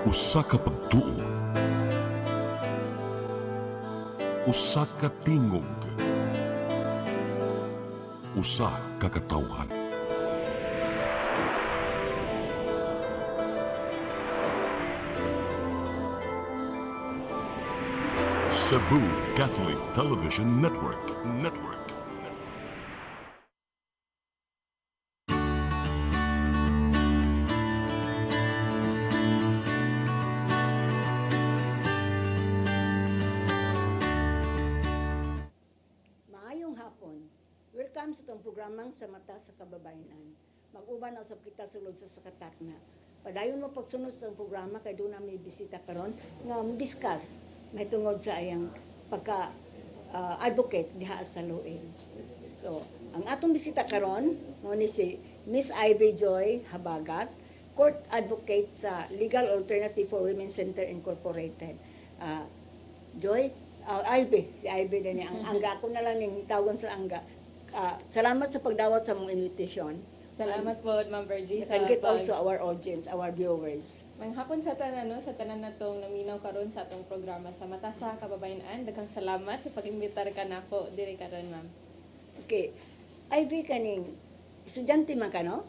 Usa ka pagtuo, usa ka tingog, usa ka katawhan. Cebu Catholic Television Network. Maayong hapon. Welcome sa itong programang sa Mata sa Kababayanan. Mag-uban usab kita sulod sa sakatakna. Padayon mo pagsunod sa itong programa kay doon na may bisita karon nga discuss may tungod sa ayang pagka advocate diha sa Luing. So, ang atong bisita karon mo ni si Miss Ivy Joy Habagat, Court Advocate sa Legal Alternative for Women Center Incorporated. Joy, Ivy, si Ivy din niya. Ang angga ko na lang ning tawagon sa angga. Salamat sa pagdawat sa mong invitation. Salamat po, Ma'am Virgie. You can get also our audience, our viewers. Manghapon sa tanan, no, sa tanan na itong naminaw karon sa atong programa sa Mata sa Kababayanan. Daghang salamat sa pag-imbitar ka nako diri karon, Ma'am. Okay. Ivy, kaning estudyante man ka, no?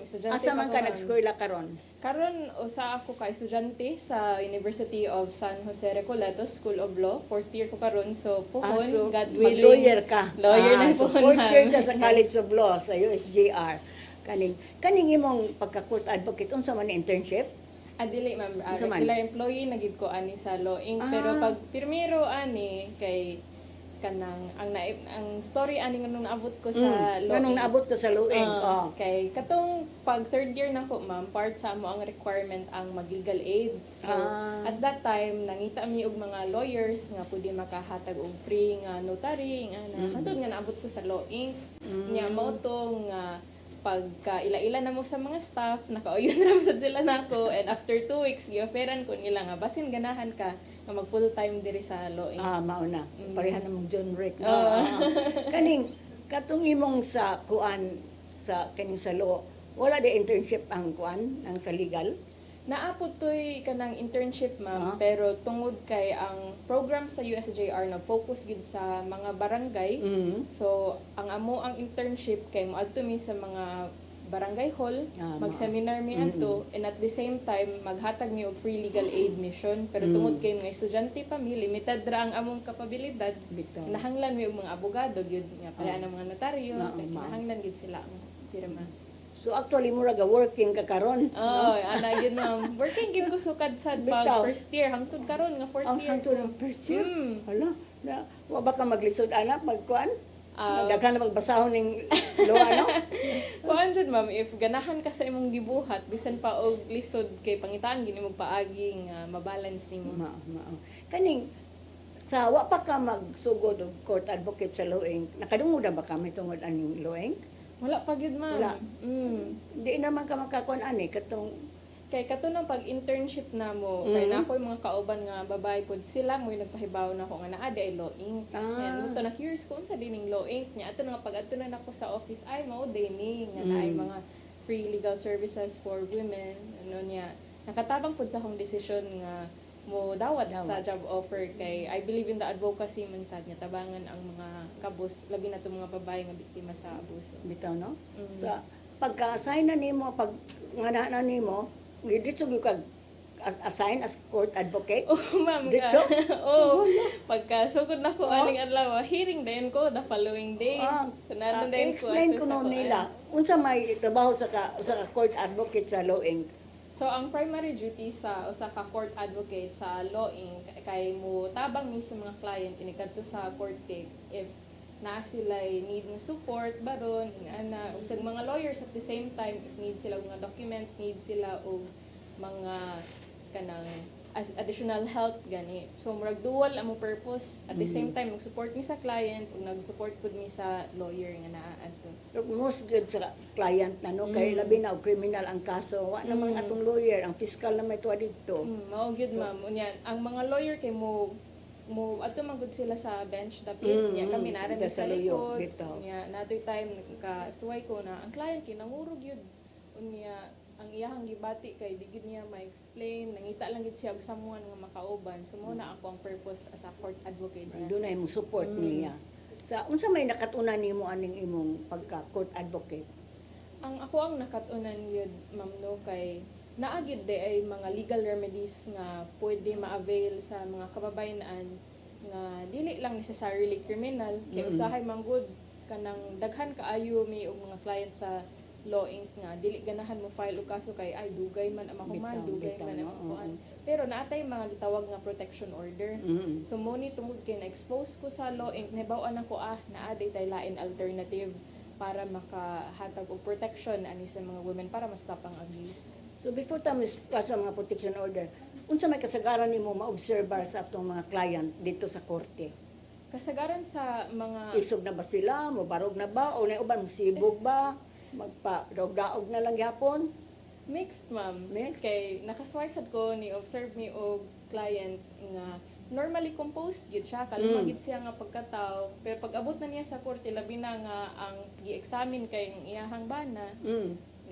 Estudyante Asa man pa ko, ka ma'am. nag-eskwela karon? Karon usa ako ka estudyante sa University of San Jose Recoleto School of Law. Fourth year ko karon, so puhon, So, God willing. mag-lawyer ka. Lawyer na so, po, fourth year ma'am. sa College of Law sa USJR. Kaning imong pagka-court advocate, unsa man ni internship? Dili, ma'am. Unsa man? Regular employee nagid ko ani sa Law Inc. Pero pag pirmiro ani kay kanang ang story ani nga nung naabot ko sa Law Anong Inc. naabot ko sa Luing? Kay katong pag third year na ko, ma'am, part sa mo ang requirement ang mag-legal aid. So, at that time, nangita mi og mga lawyers nga pwede makahatag og free nga notary, nga hantod nga naabot ko sa Law Inc. Nya mao to nga pagka ila-ila na mo sa mga staff, nakauyon na sad sila nako, and after 2 weeks, gi-offeran ko nila nga basin ganahan ka nga mag full time diri sa Law Inc. Mauna. Pareha namang John Rick. Kaning, katong imong sa kuan, sa kaning sa law, wala di internship ang kuan, ang sa legal? Naapod to'y kanang internship, ma'am, pero tungod kay ang program sa USJR nag-focus gid sa mga barangay. So, ang amo ang internship kay moadto mi sa mga barangay hall, mag-seminar mi adto, and at the same time maghatag mi og free legal aid mission. Pero tungod kay mga estudyante pa mi, limited ra ang among kapabilidad. Nahanglan mi og mga abogado gyud nga para ang mga notaryo, nahanglan gid sila ang pirma. So actually, mura ga working ka karon. Ana yun, ma'am. Working gid ko sukad sa pag first year hangtod karon nga fourth Ang year. hangtod ng first year? Hala, wa ba ka maglisod anak, magkuan? Daghan na magbasahon ng law, ano? Kuan jud, ma'am, if ganahan ka sa imong gibuhat bisan pa og lisod kay pangitaan gini mo paagi nga mabalance nimo. Kaning, sa wa pa ka magsugod og court advocate sa Luing, nakadungog na ba kami tungod aning Luing? Wala pa gyud, ma'am. Wala. Di naman ka makakuan ani katong Kay kato pag internship na mo, kay na ako'y mga kauban nga babae pod sila mo nagpahibaw na ko nga naa di ay Law Inc. Yan mo to na curious ko unsa dining Law Inc. Nya ato nga pag adto na nako sa office ay mao dining nga naay mga free legal services for women ano niya. Nakatabang pod sa akong decision nga mo dawat sa job offer kay I believe in the advocacy man sad nga tabangan ang mga kabus labi na to mga babae nga biktima sa abuso. bitaw, no? So pagka-assign na nimo, pag nga na nimo, dito gyud kag assign as court advocate. Ma'am, Dito? pagka sugod na ko aning adlaw, hearing din ko the following day. Tunado din ko. Explain ko no nila. Unsa may trabaho sa ka court advocate sa Law Inc. So, ang primary duty sa usa ka court advocate sa Law Inc. kay mo tabang mi sa mga client inikadto sa court case if na sila need ng support baron ana usag mga lawyers at the same time if need sila og mga documents, need sila og mga kanang additional help gani. So murag dual ang purpose at the same time mag-support mi sa client ug nag-support pud mi sa lawyer nga naa adto. Most good sa client na no kay labi na og criminal ang kaso wa namang atong lawyer ang fiscal na may tuwa didto. Mao gyud, ma'am. Unya ang mga lawyer kay mo ato magud sila sa bench dapit niya kami nara sa likod niya natoy time nakasuway ko na ang client kay nangurog yun unya ang iyahang gibati kay di gid niya ma-explain, nangita lang gid siya og someone nga makauban. So mo na ako ang purpose as a court advocate niya. Doon ay mo support niya. Sa unsa may nakatuna nimo aning imong pagka court advocate? Ang ako ang nakatunan yun, ma'am, no, kay naagid de ay mga legal remedies nga pwede ma-avail sa mga kababayan nga dili lang necessarily criminal kay usahay manggod kanang daghan kaayo may og mga client sa Law Inc. nga dili ganahan mo file og kaso kay ay dugay man ang mahuman, dugay man ang makuan. Pero naatay mga gitawag nga protection order. So mo ni tungod kay na-expose ko sa Law Inc. nahibaw-an ako naaday tay lain alternative para makahatag og protection ani sa mga women para ma-stop ang abuse. So before tayo sa mga protection order, unsa may kasagaran nimo ma-obserbar sa atong mga client dito sa korte? Kasagaran sa mga Isog na ba sila? Mubarog na ba? O na uban musibog ba? Magpa-daog na lang yapon? mixed, ma'am. Mixed? Kay nakaswaysad ko ni observe mi og client nga normally composed gid siya, kalma gid siya nga pagkatao, pero pag abot na niya sa korte labi na nga ang gi-examine kay ang iyahang bana.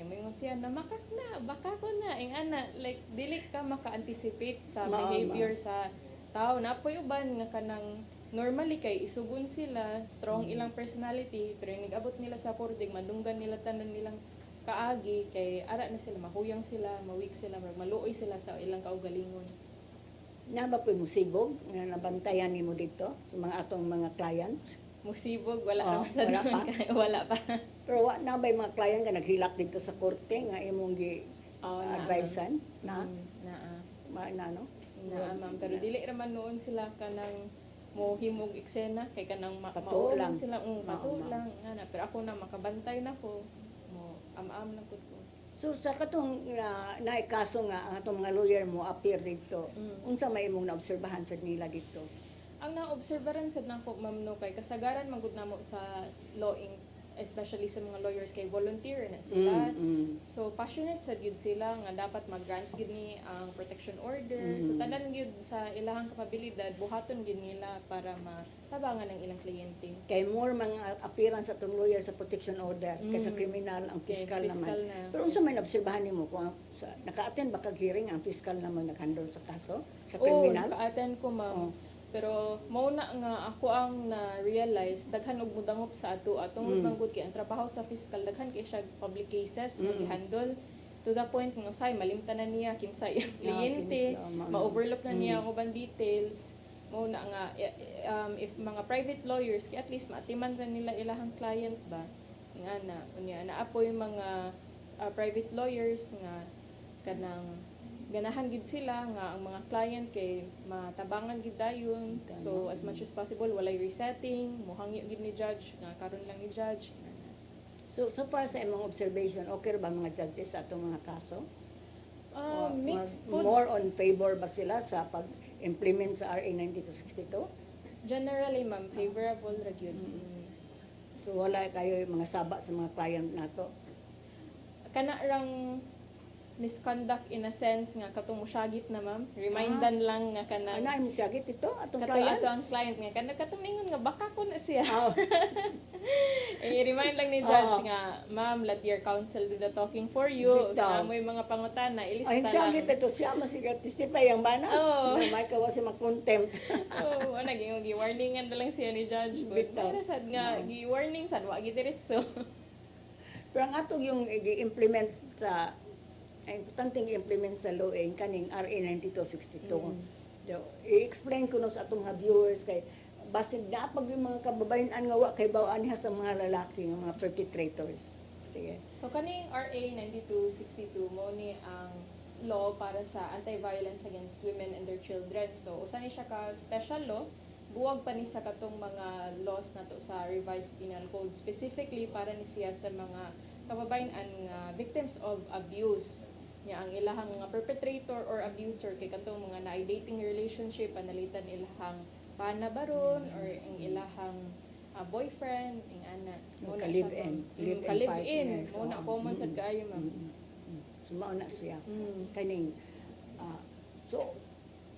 Yung siya na makak na, baka ko na, ana, like, dili ka maka-anticipate sa behavior sa tao. Napoy uban nga kanang normally kay isugon sila, strong ilang personality, pero yung nag-abot nila sa korte, madunggan nila tanan nilang kaagi, kay ara na sila, mahuyang sila, mawik sila, maluoy sila sa ilang kaugalingon. Na ba po'y musibog nga nabantayan nimo dito sa mga atong mga clients? Musibog, wala naman sa wala doon, pa? kaya wala pa. Pero wa na ba'y mga client nga naghilak dito sa korte nga imong Oo, advisean na naa. no? Ma'am, pero dili raman noon sila kanang mohimog eksena kay kanang Pato lang. sila pato Mao, lang ana, pero ako na makabantay na ko mo am-am na pud ko. So sa katong naikaso nga ang atong mga lawyer mo appear dito, unsa may imong naobserbahan sa nila dito? Ang naobserbaran sad nako, ma'am, no, kay kasagaran manggod namo sa Law Inc., especially sa mga lawyers kay volunteer na sila. So passionate sad gyud sila nga dapat mag-grant gyud ni ang protection order. So tanan gyud sa ilahang kapabilidad buhaton gyud nila para matabangan ang ilang kliyente. Kay more mga appearance sa atong lawyer sa protection order kaysa criminal ang fiscal naman. Na. Pero unsa may naobserbahan nimo kung naka-attend ba kag hearing ang fiscal naman nag-handle sa kaso sa criminal? Naka-attend ko, ma'am. Pero mao na nga ako ang na-realize daghan og mudangop sa ato atong manggod kay ang trabaho sa fiscal daghan kay siya public cases nga i-handle to the point nga usay malimtanan niya kinsay ang kliyente, ma-overlook na niya ang ubang details. Mao na nga if mga private lawyers kay at least maatiman ra nila ilahang client ba nga na unya na apoy mga private lawyers nga kanang ganahan gid sila nga ang mga client kay matabangan gid dayon. So as much as possible walay resetting, mohangyo gid ni judge nga karon lang ni judge. So far sa imong observation, okay ba mga judges sa atong mga kaso? Mixed po. More on favor ba sila sa pag-implement sa RA 9262? Generally, ma'am, favorable ra gyud. So wala kayo mga saba sa mga client nato? Kana rang misconduct in a sense nga katong mosyagit na, ma'am. Remindan lang nga kanang Ano ay musyagit ito atong kato client? ato ang client nga kanang katong ingon nga baka ko na siya. Oh. I-remind lang ni judge nga, ma'am, let your counsel do the talking for you. Bitaw. Amoy mga pangutana, ilista Ay, lang. musyagit ito siya masigat testify ang bana. Oo. Na may kawas si mag-contempt. Oh, naging gi-warningan na lang siya ni judge. But Bitaw. para sad nga gi-warning sad wa gidiretso. Pero ang atong yung i-implement sa ang importanteng i-implement sa law ay kaning RA 9262. So, i-explain ko no sa atong mga viewers kay basin na pag yung mga kababayan nga wa kay bawaan niya sa mga lalaki nga mga perpetrators. Sige. So kaning RA 9262 mo ni ang law para sa anti-violence against women and their children. So usa ni siya ka special law, buwag pa ni sa katong mga laws nato sa revised penal code, specifically para ni siya sa mga kababayan nga victims of abuse niya ang ilahang mga perpetrator or abuser kay katong mga na dating relationship panalitan ilahang panabaron or ang ilahang boyfriend ing ana mo na Ka-live-in. live-in Live-in partners. mo na common sad kaayo, ma'am. So mao na siya. Kaning so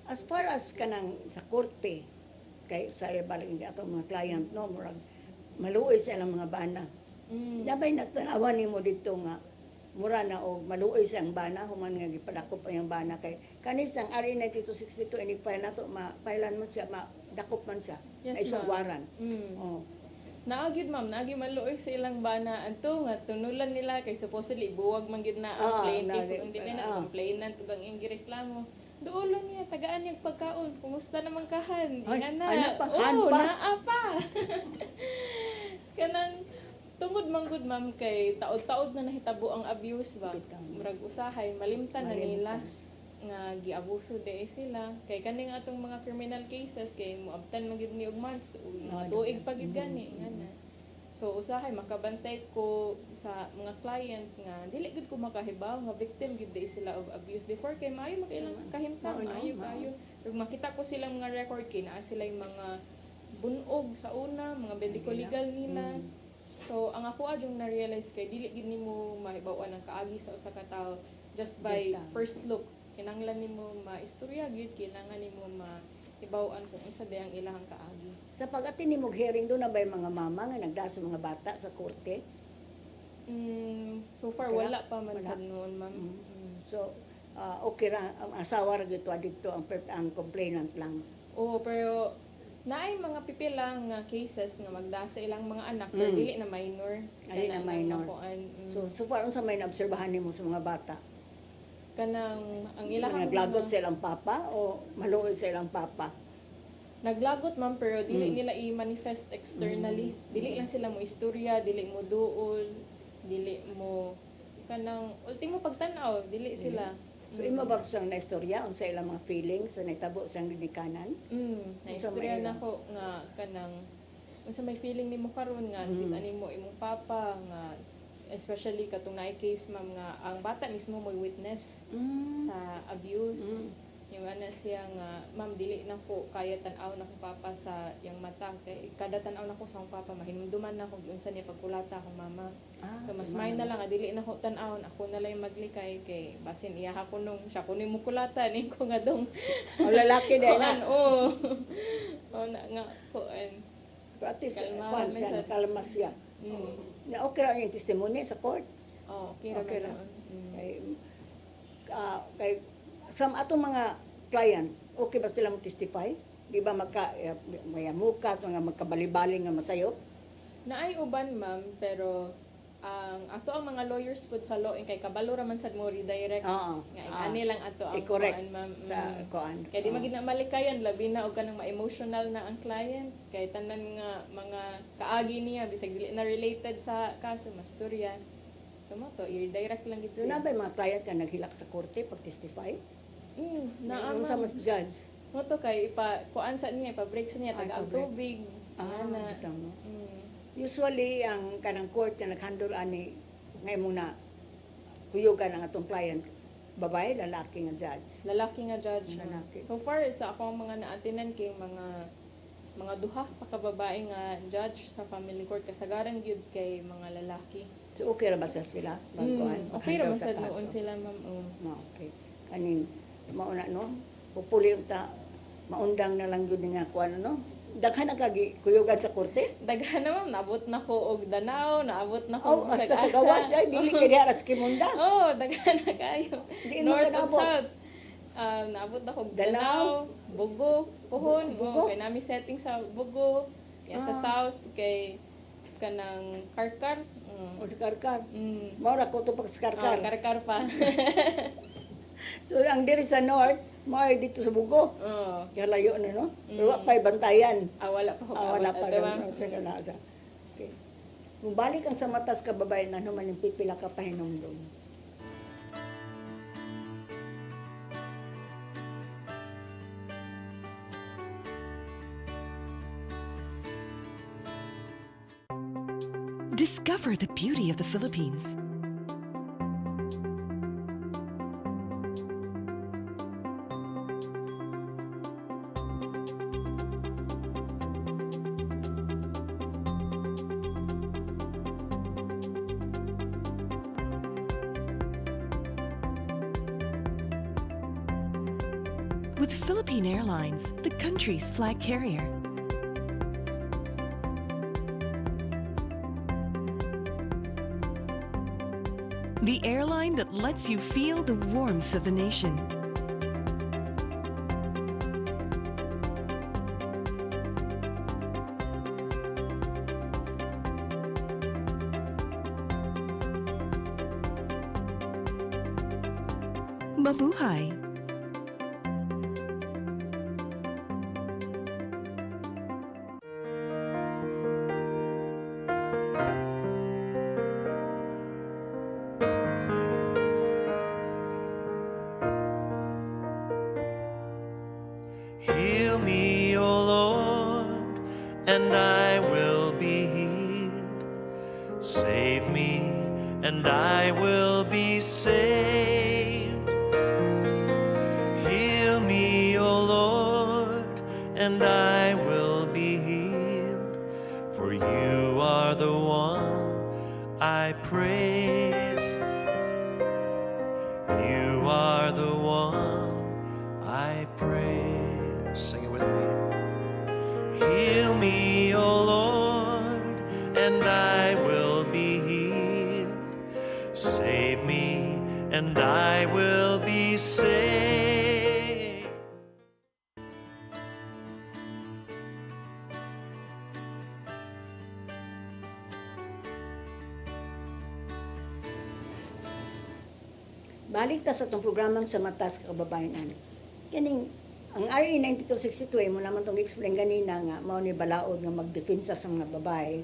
as far as kanang sa korte kay sa balik atong mga client no murag maluoy sa ilang mga bana. Dabay nagtanawan nimo dito nga mura na og maluoy siyang bana human nga gipadakop ang bana kay kanis ang RA 9262 ini file nato mapailan man siya madakop man siya. Yes, Ay siyang ma'am. waran. Mm. Oh. Naagid ma'am, naagi maluoy sa ilang bana anto nga tunulan nila kay supposedly buwag man gid na ang plaintiff ang dili na complainant ug ang gireklamo. Duolon niya tagaan niyang pagkaon. Kumusta naman kahan? Ay, Ingana. ana pa, han Oo, pa. naa pa. Kanang tungod manggod ma'am kay taod-taod na nahitabo ang abuse ba. Bitaw. Murag usahay malimtan na nila Malimtan. nga giabuso de sila kay kaning atong mga criminal cases kay moabtan man gid ni og months tuig pa gid gani ngana. So usahay makabantay ko sa mga client nga dili gid ko makahibaw nga victim gid di sila of abuse before kay maayo makailang kahimtang maayo kayo. Ug makita ko silang mga record kay naa sila yung mga bunog sa una, mga medical legal nila. So ang ako adjong na-realize kay dili gid nimo mahibaw-an ang kaagi sa usa ka tawo just by first look. Kinahanglan nimo maistorya gid, kailangan nimo maibaw-an kung unsa day ang ilahang kaagi. Sa pag-attend nimo og hearing do na bay mga mama nga nagda sa mga bata sa korte? So far Wala? wala pa man Wala. sad noon ma'am. So okay ra ang asawa ra gyud dito ang complainant lang. Oo, pero naay mga pipila nga cases nga magda sa ilang mga anak pero dili na minor. Dili na Kanang minor. makuan, So far unsa may naobserbahan nimo sa mga bata? kanang ang ilahang Naglagot mga- sa ilang papa o maluoy sa ilang papa? Naglagot man pero dili nila i-manifest externally. Dili lang sila mo istorya, dili mo duol, dili mo kanang ultimo pagtan-aw, dili sila. So imo ba siyang naistorya unsa ilang mga feelings sa nahitabo siyang dinikanan? Na Unsa istorya may na ko nga kanang unsa may feeling nimo karon nga kita nimo imong papa nga especially katong naay case ma'am nga ang bata mismo may witness sa abuse. Yung ana siya nga ma'am dili na ko kaya tan-aw na kong papa sa yang mata kay kada tan-aw na ko sa akong papa mahinumduman na ko unsa niya pagkulata akong mama. So mas may na lang nga dili na ko tan-aw ako na lang maglikay kay basin iya ha kunong siya kuno mo kulata ni ko nga dong O lalaki din na. oo. O na nga kuan. Pero at least, Kalmahan siya, man sa- nakalma siya. Na okay ra yung testimony sa court. Oh, okay Okay ra ra. man. Kay sa atong mga client, okay ba sila mo testify? Di ba mayamuka, mga magkabali-bali nga masayo? Naay uban ma'am pero ang ato ang mga lawyers pud sa law kay kabalo ra man sad mo redirect. Oo. Nga ani lang ato ang I-correct kuan, ma'am. sa kuan. Kaya di magid na malikayan labi na og kanang ma-emotional na ang client kay tanan nga mga kaagi niya bisag dili na related sa kaso masturya. So mo to i-redirect lang gid So siya. na ba yung mga client ka naghilak sa korte pag testify? Naa Ano sa ma'am. mas judge? Mo to kay kuan sa niya pa-break sa niya taga ang pa-break. tubig. Ana. bitaw mo. Usually, ang kanang court na nag-handle ani, ngayon muna, kuyugan ang atong client, babae, lalaki nga judge. Lalaki nga judge. Lalaki. So far sa akong mga naatinan kay mga duha pa ka babae nga judge sa family court kasagaran gyud kay mga lalaki. So, okay ra ba sa sila? Magkuhan, Okay ra man mag-handle sad sa noon kaso? sila ma'am. No, okay. Kaning, mauna, no? Pupuli yung maundang na lang yun nga kuhan, no? Daghan ang kagi, kuyugan sa korte? Daghan naman naabot na ko og Danao, naabot na Oh, ko hasta sa gawas ay, dili kaya diha sa Kimunda. Oh, daghan na kayo. Di mo North na ug naabot. South. Naabot na ko Danao. Danao, Bugo, Puhon, Bugo. kay nami setting sa Bugo, kaya sa South kay kanang Karkar. O sa Karkar. Mm. Maura ko ito pag sa Karkar. Karkar pa. So, ang diri sa North, may dito sa Bugo. Oh. Kaya layo na, no? Pero pa'y bantayan. Wala pa ko Wala pa Ate, daw. ma'am. Sa kanasa. Okay. Kung balik ang sa matas ka babae na naman yung pipila ka pahinumdum. Discover the beauty of the Philippines. With Philippine Airlines, the country's flag carrier. the airline that lets you feel the warmth of the nation. Mabuhay! Heal me, O Lord, and I will be healed. Save me, and I will be saved. Heal me, O Lord, and I will be healed. For you are the one I praise. You are the one I praise. Sing it with me. Heal me, O Lord, and I will be healed. Save me, and I will be saved. Balik ta sa itong programang sa mata sa kababayanan. Kaning, ang RA 9262 mo naman itong explain ganina nga, mao ni balaod nga magdepensa sa mga babae,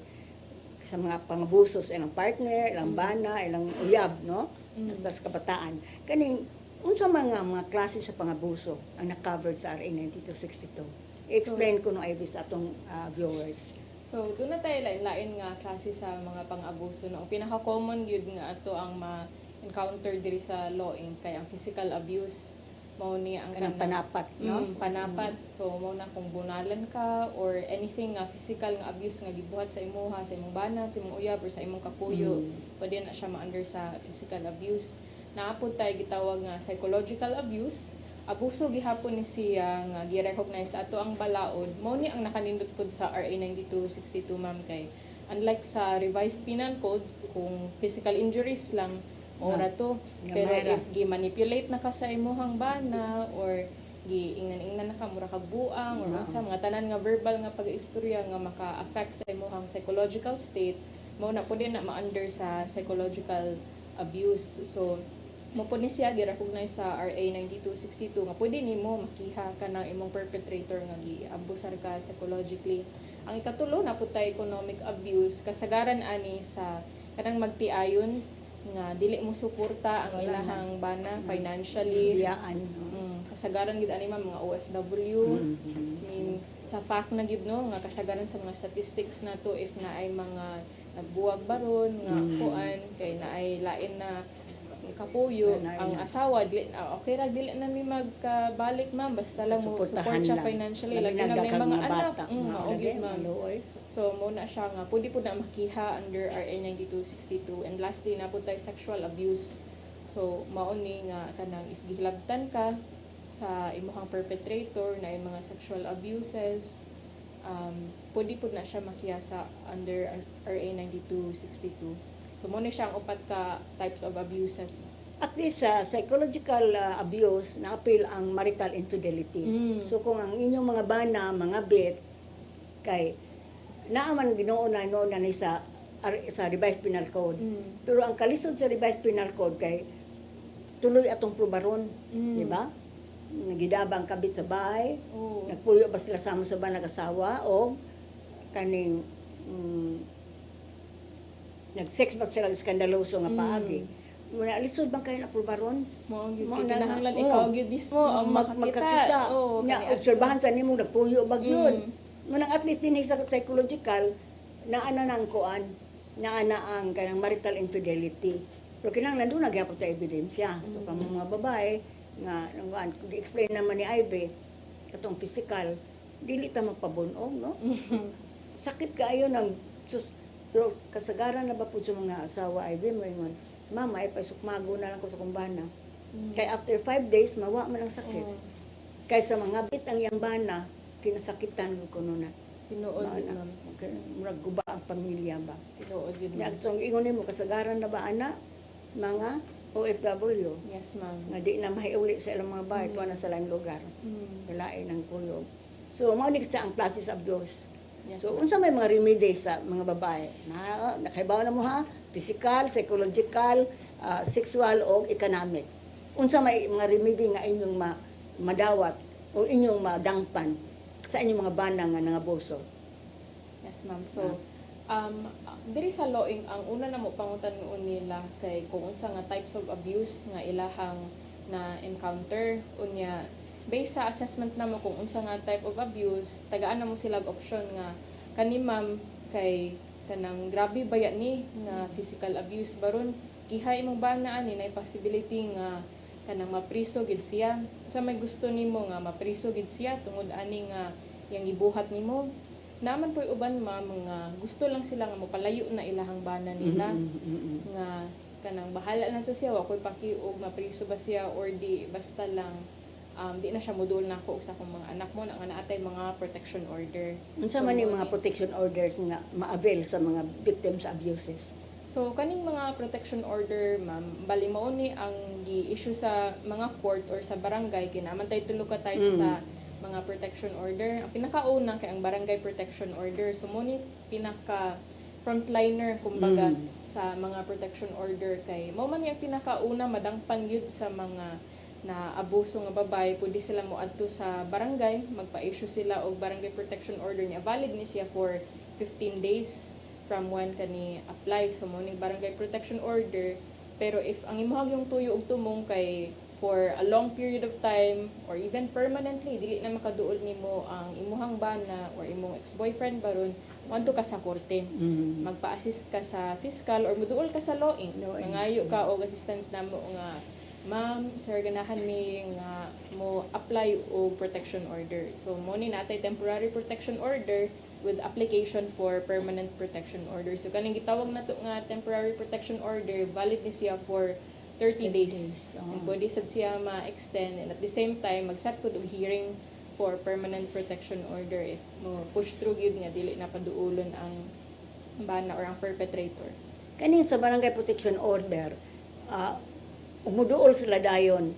sa mga pangabuso sa ilang partner, ilang bana, ilang uyab, no? Sa kabataan. Kaning, unsa mga klase sa pangabuso ang na-covered sa RA 9262? I-explain ko no Ivy sa atong viewers. So, doon na tayo lain-lain nga klase sa mga pang-abuso. No? Ang pinaka-common yun nga ato ang ma-encounter diri sa law kay ang physical abuse. Mao ni ang Kanang panapat, no? Panapat. So, mao na kung bunalan ka or anything nga physical nga abuse nga gibuhat sa imuha, sa imong bana, sa imong uyab, or sa imong kapuyo, pwede na siya ma-under sa physical abuse. Naapod tayo gitawag nga psychological abuse. Abuso gihapon ni siya nga gi-recognize sa ato ang balaod. Mao ni ang nakanindot pod sa RA 9262 ma'am kay unlike sa revised penal code kung physical injuries lang ora to. Pero if gi-manipulate na ka sa imuhang bana or gi-ingnan-ingnan na ka mura ka buang or unsa mga tanan nga verbal nga pag-istorya nga maka-affect sa imuhang psychological state, mao na pud na ma-under sa psychological abuse. So mo po ni siya gi-recognize sa RA 9262 nga pwede nimo makiha ka ng imong perpetrator nga gi-abusar ka psychologically. Ang ikatulo na po tayo economic abuse, kasagaran ani sa kanang magtiayon nga dili mo suporta ang ilahang bana financially. Biyaan. Kasagaran gid ani mga OFW. I mean, sa fact na gid no nga kasagaran sa mga statistics nato if na ay mga nagbuwag baron nga kuan kay na ay lain na kapuyo ang asawa okay ra dili na mi magkabalik ma'am basta lang mo support siya financially lagi na may mga anak mao gyud ma'am. So mo na siya nga pwede po na makiha under RA 9262 and lastly na po tayo sexual abuse. So mao ni nga kanang if gihilabtan ka sa imuhang perpetrator na yung mga sexual abuses pwede po na siya makiha sa under RA 9262. So, muna siya ang upat ka types of abuses. At least sa psychological abuse, na-appeal ang marital infidelity. So, kung ang inyong mga bana, mga bet, kay naaman ginoon na ni sa revised penal code. Pero ang kalisod sa revised penal code kay tuloy atong probaron, di ba? Nagidabang kabit sa bahay, nagpuyo ba sila sama sa ba nag-asawa o kaning nag-sex ba sila skandaloso nga paagi. Muna alisod bang kayo na probaron? Mo kinahanglan ikaw gyud mismo ang makakita. Nya obserbahan sa nimo nagpuyo bag yun. Munang at least din sa psychological naana nang kuan, naana ang kanang marital infidelity. Pero kinahanglan doon nagyapon ta ebidensya. So kamo mga babae nga nang explain naman ni Ivy katong physical dili ta magpabunog no. Sakit kaayo ng pero kasagaran na ba po sa mga asawa ay mo ingon, mama ay pasukmago na lang ko sa kumbana. Kay after 5 days mawa man ang sakit. Kay sa mga bit ang yambana kinasakitan ko kuno na. Tinuod yun ma'am. Murag guba ang pamilya ba. Tinuod yun Nya ma'am. so ingon nimo kasagaran na ba ana? mga OFW Yes, ma'am. nga di na mahiuli sa ilang mga bahay kung na sa laing lugar. Walain ng kuyog. So, mao ni sa ang classes abuse. Yes, So, unsa may mga remedy sa mga babae? Nakaibaw na mo ha? Physical, psychological, sexual, o economic. Unsa may mga remedy nga inyong madawat o inyong madangpan sa inyong mga bana nga nangabuso? Yes, ma'am. So, diri sa law, ang una na mo pangutan noon nila kay kung unsa nga types of abuse nga ilahang na encounter unya based sa assessment namo kung unsa nga type of abuse tagaan na mo sila option nga kani ma'am kay kanang grabe baya ni nga physical abuse baron kihay imong bana ani nay possibility nga kanang mapriso gid siya sa may gusto nimo nga mapriso gid siya tungod ani nga yang gibuhat nimo naman po'y uban ma'am nga gusto lang sila nga mopalayo na ilahang bana nila nga kanang bahala na to siya wa ko'y pakiog mapriso ba siya or di basta lang di na siya modul na ako sa akong mga anak mo na nga naatay mga protection order. Unsa man yung mga protection orders nga ma-avail sa mga victims abuses? So kaning mga protection order ma'am bali mao ni ang gi-issue sa mga court or sa barangay kinamantay tulo ka type sa mga protection order. Ang pinakauna kay ang barangay protection order. So mo ni pinaka frontliner kumbaga sa mga protection order kay mao man yung pinakauna madangpan gyud sa mga na abuso nga babae pwede sila mo adto sa barangay magpa-issue sila og barangay protection order niya valid ni siya for 15 days from when kani apply so mo ning barangay protection order pero if ang imong yung tuyo og tumong kay for a long period of time or even permanently dili na makaduol nimo ang imuhang bana or imong ex-boyfriend baron wanto ka sa korte magpa-assist ka sa fiscal or muduol ka sa lawing mangayo ka og assistance namo nga ma'am, sir, ganahan mi nga mo apply o protection order. So, mo ni natay temporary protection order with application for permanent protection order. So, kaning gitawag nato nga temporary protection order, valid ni siya for 30 days. And pwede sad siya ma-extend. And at the same time, mag-set po og hearing for permanent protection order if mo push through yun nga, dili na paduulon ang bana or ang perpetrator. Kaning sa barangay protection order, umuduol sila dayon.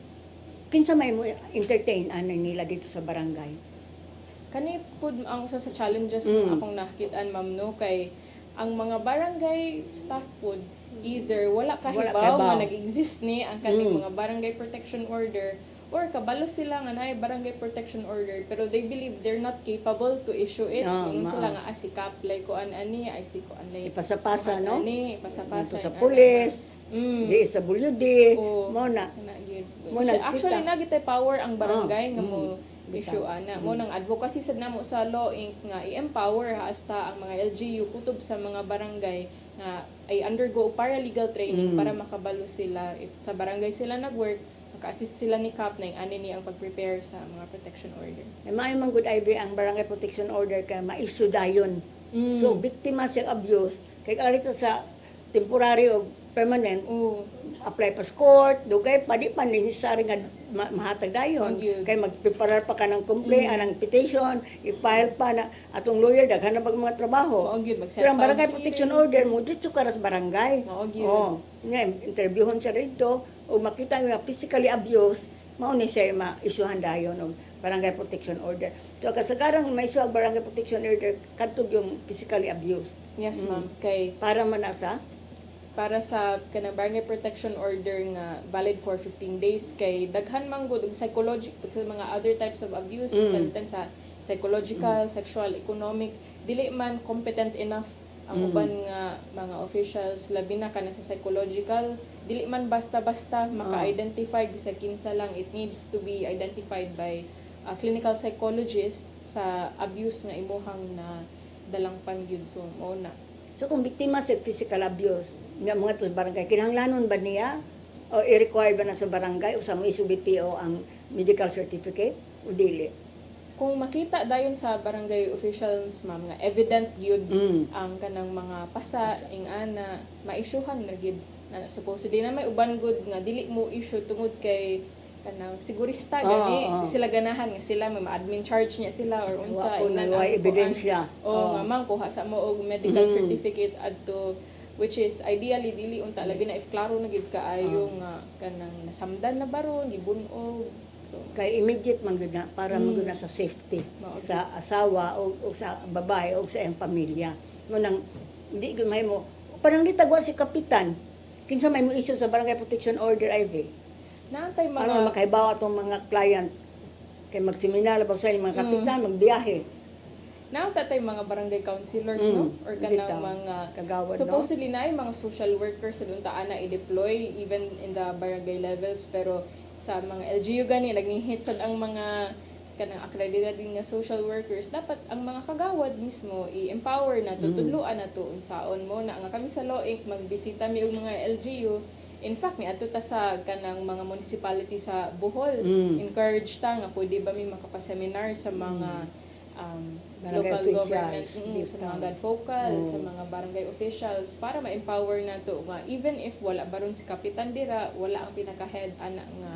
Kinsa may mo entertain ano nila dito sa barangay? Kani pud ang usa sa challenges nga akong nakitaan ma'am no kay ang mga barangay staff pud either wala kahibaw nga nag-exist ni ang kaning mga barangay protection order or kabalo sila nga naay barangay protection order pero they believe they're not capable to issue it. Ingon sila nga si kaplay ko ani ay si ko anlay Ipasapasa no? Ani ipasapasa sa pulis. Di sa BUD, mo na. Actually, nagitay power ang barangay nga mo issue ana. Mo nang advocacy sad namo sa law Inc. nga i-empower hasta ang mga LGU kutob sa mga barangay nga ay undergo paralegal training para makabalo sila if sa barangay sila nagwork maka-assist sila ni CAP na ani ni ang pag-prepare sa mga protection order. May mga good idea ang barangay protection order kay ma-issue dayon. So biktima sa abuse kay arito sa temporary o permanent apply pa sa court dugay pa di pa necessary nga mahatag dayon kay magpreparar pa ka ng complaint anang petition i-file pa na atong lawyer daghan na bag mga trabaho pero ang barangay protection order mo dito ka sa barangay nga interviewon siya dito o makita nga physically abuse mao ni siya ma-issuehan dayon og barangay protection order so kasagarang may issue ang barangay protection order kadtog yung physically abuse yes ma'am kay para man sa kanang barangay protection order nga valid for 15 days kay daghan man gud og psychological sa mga other types of abuse palitan sa psychological, sexual, economic dili man competent enough ang uban nga mga officials labi na kana sa psychological dili man basta-basta maka-identify sa kinsa lang it needs to be identified by a clinical psychologist sa abuse nga imuhang na dalang pangyud so mo na. So kung biktima sa physical abuse nga mga to barangay kinahanglanon ba niya o i-require ba na sa barangay o sa mga BPO ang medical certificate o dili? Kung makita dayon sa barangay officials ma'am nga evident yun ang kanang mga pasa ingana ma-issuehan na gid na supposedly na may uban good nga dili mo issue tungod kay kanang sigurista gani sila ganahan nga sila may ma-admin charge niya sila or unsa inan ang ebidensya nga man kuha sa mo og medical certificate adto which is ideally dili unta labi na if klaro na gid kaayo nga kanang nasamdan na baron gibunog. So Kay immediate man gyud na para man gyud na sa safety Mao sa asawa o sa babae o sa iyang pamilya. Mo nang hindi gyud may mo parang litagwa si kapitan. Kinsa may mo issue sa barangay protection order IV. naantay Ano mga makaibaw atong mga client kay magseminar ba sa mga kapitan magbiyahe. naantay mga barangay councilors no or kanang bitaw. mga Kagawad no. supposedly na yung mga social workers sa doon taan na i-deploy even in the barangay levels pero sa mga LGU gani nagnihit sad ang mga kanang accredited nga social workers dapat ang mga kagawad mismo i-empower na tutuluan na to unsaon mo na nga kami sa Law Inc. magbisita mi og mga LGU. In fact, ni ato ta sa kanang mga municipality sa Bohol, encourage ta nga pwede ba mi makapaseminar sa mga Barangay local officials, government, dito. sa mga gadfocal, sa mga barangay officials para ma-empower na to nga even if wala baron si kapitan dira, wala ang pinaka-head ana nga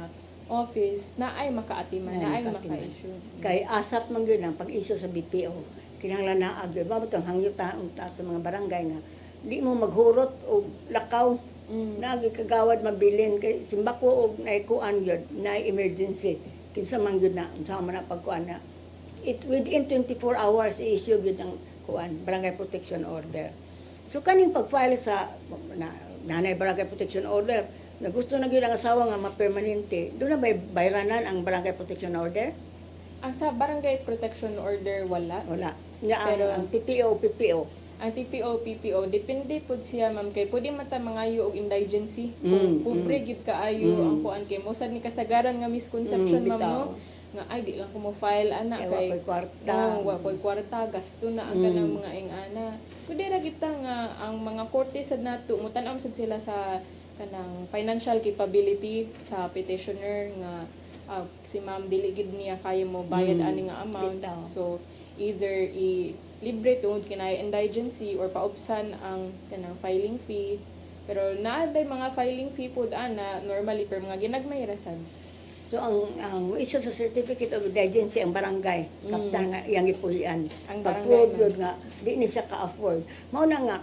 office na ay makaatiman, na ay maka-issue. Kay asap man gyud ang pag-issue sa BPO. Kinahanglan na agad ba tong hangyutan unta sa mga barangay nga di mo maghurot o lakaw nagi kagawad mabilin kay simbako og naikuan gyud na emergency kinsa man gyud na unsa man na pagkuan na it within 24 hours i-issue gyud ang kuan barangay protection order. So kaning pag-file sa nanay barangay protection order na gusto na gyud ang asawa nga ma-permanente, doon na ba bayranan ang barangay protection order? Ang sa barangay protection order wala. Wala. Nga Pero- ang TPO, PPO. Ang TPO, PPO, depende po siya, ma'am, kay pwede mata mangayo og indigency. Kung pobre gyud kaayo ang kuan kay mo sad ni kasagaran nga misconception, ma'am, bitaw. no? Nga ay di lang ko mo file ana Kay kay wa ko'y kwarta. wa ko'y kwarta, gasto na ang kanang mga ingana. Pwede ra kita nga ang mga korte sad nato mutan-am sad sila sa kanang financial capability sa petitioner nga si ma'am dili gid niya kaya mo bayad ani nga amount. Bitaw. So either libre tungod kinay indigency or paubsan ang kanang filing fee. Pero naaday mga filing fee pud ana normally per mga ginagmay rasad. So ang issue sa certificate of indigency ang barangay, kapta nga iyang ipulian. Ang Pag-prove barangay, yun nga, di ni siya ka-afford. Mao na nga,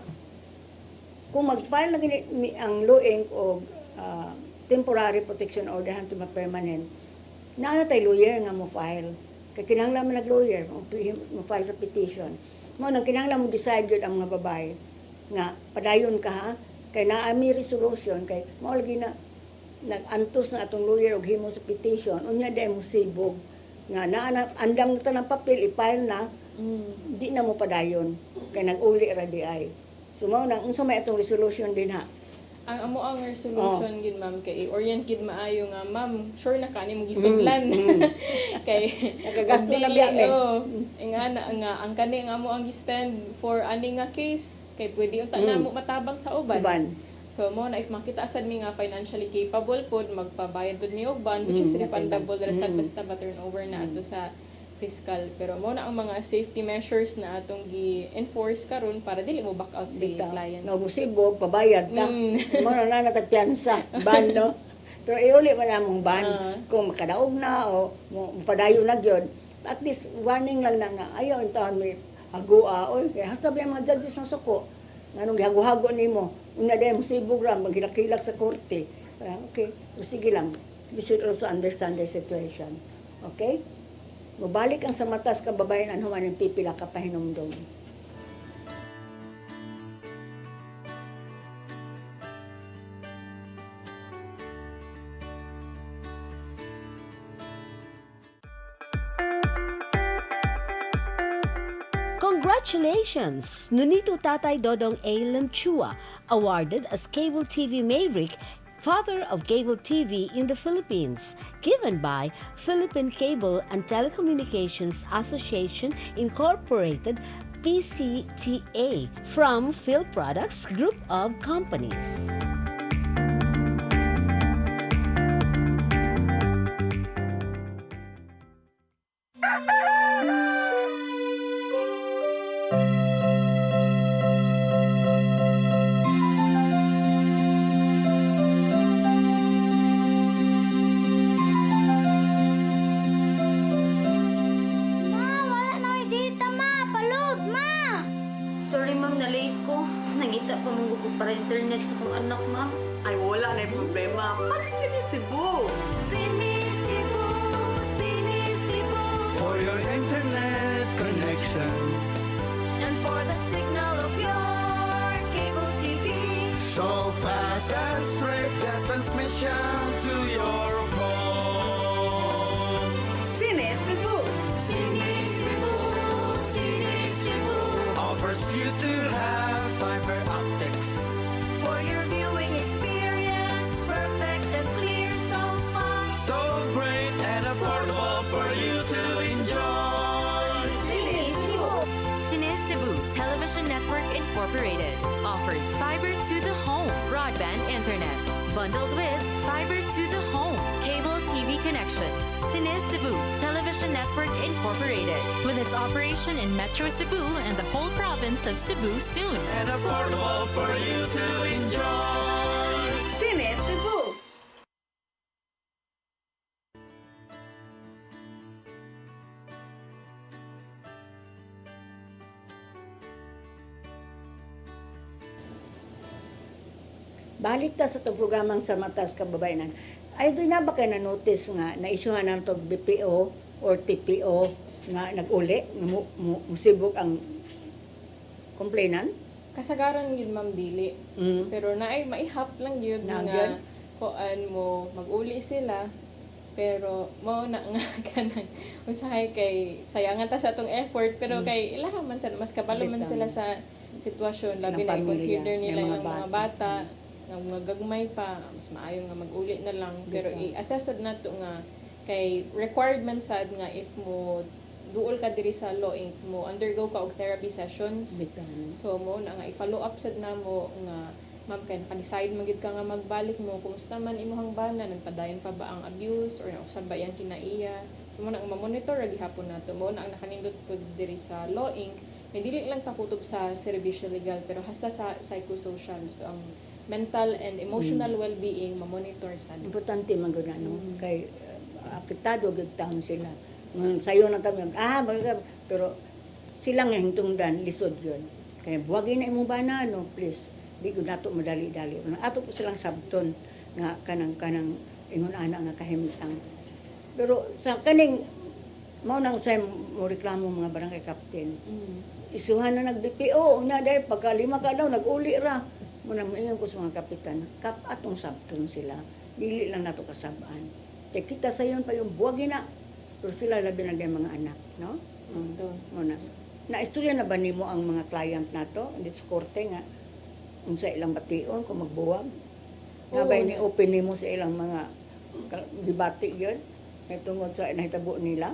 kung mag-file na gini ang Law Inc. o temporary protection order hanto ma-permanent, naana tay lawyer nga mo file. Kay kinahanglan man nag-lawyer, mo file sa petition. Mao nang kinahanglan mo decide yun ang mga babae nga padayon ka ha, kay naa mi resolution kay mao lagi na nag-antos na atong lawyer og himo sa petition unya day mo sibog nga naa andam na ng papel i-file na di na mo padayon kay nag-uli ra di ay so mao nang unsa may atong resolution din ha Ang amo ang resolution gid ma'am kay orient gid maayo nga ma'am sure na kani mo gisudlan kay Nakagasto na dili, biya, eh. ingana nga ang kani nga amo ang gi-spend for ani nga case kay pwede unta na mo matabang sa uban. uban So mo na if makita asad mi nga financially capable pod magpabayad pod mi og bond which is refundable rasad basta ba turnover na ato sa fiscal pero mo na ang mga safety measures na atong gi-enforce karon para dili mo back out si bitaw client. no musibog pabayad ta mo na natagpiansa ban no pero iuli man among ban kung makadaog na o padayon na gyud at least warning lang na nga ayaw intawon mi hagua oy kay hasta ba mga judges na suko nganong gihago-hago nimo unya day musibog ra maghilak-hilak sa korte. Okay, o sige lang. We should also understand the situation. Okay? Mabalik ang sa matas kababayan ang human ng pipila ka pahinumdum. Congratulations! Nunito Tatay Dodong A. Lemchua, awarded as Cable TV Maverick, Father of Cable TV in the Philippines, given by Philippine Cable and Telecommunications Association Incorporated, PCTA, from Phil Products Group of Companies. Ma, wala na dita ma, palud ma. Sorry ma'am, na late ko. Nangita pa mong ko para internet sa kong anak, ma'am. Ay, wala na yung problema. Pag sinisibo. Sinisibo, sinisibo. For your internet connection. And for the signal of your cable TV. So fast and straight, that transmission to your home. Sinisibo. Sinisibo, sinisibo. Offers you to have fiber optics. For your viewing experience, perfect and clear so far. So great and affordable for you to enjoy. Cine Cebu Television Network Incorporated offers fiber to the home broadband internet bundled with fiber to the home cable TV connection. Cine Cebu Television Network Incorporated with its operation in Metro Cebu and the whole province of Cebu soon. And affordable for you to enjoy. Sinisibo. Balik ta sa itong programang sa Matas Kababayanan. Ay, doon na ba kayo na-notice nga, na-isyuhan ng itong BPO or TPO nga nag-uli, musibok ang complainant? Kasagaran yun, ma'am, dili. Pero naay maihap lang yun Na nga yun? kuan mo mag-uli sila. Pero mao na nga kanang usahay kay sayangan ta sa atong effort pero kay ilaha man sa mas kabalo man sila sa sitwasyon labi Ng na pamilya, i-consider nila ng mga yung mga bata nga mga gagmay pa mas maayo nga mag-uli na lang pero i-assess sad nato nga kay required man sad nga if mo duol ka diri sa law inc mo undergo ka og therapy sessions. So mo na nga i-follow up sad namo nga ma'am kay naka-decide man gid ka nga magbalik mo kumusta man imong bana nagpadayon pa ba ang abuse or usab ba yang kinaiya. So mo na ang ma-monitor ra gihapon nato mo na ang nakanindot ko diri sa law inc may dili lang ta kutob sa serbisyo legal pero hasta sa psychosocial so ang mental and emotional well-being ma-monitor sad. Importante man gud no kay apektado gud taon sila. Sayo na tayo, pero sila nga hintungdan, lisod yun. Kaya buwagin na imong bana, no, please. Di ko nato madali-dali. Ato po silang sabton nga kanang ingon ana nga kahimtang. Pero sa kaning mao nang sa mo reklamo mga barangay captain. Isuhan na nag-BPO na dahil pagka 5 ka daw nag-uli ra. Muna mayon ko sa mga kapitan, atong sabton sila. Dili lang nato kasabaan. Kaya kita sa yun pa yung buwagin na. Pero sila labi na mga anak, no? Muna. Na-istorya na ba nimo ang mga client nato? Dito sa korte nga, unsa ilang bation kung magbuwag. Nabay ni open nimo sa ilang mga debate yun. Ay tungod sa nahitabo nila.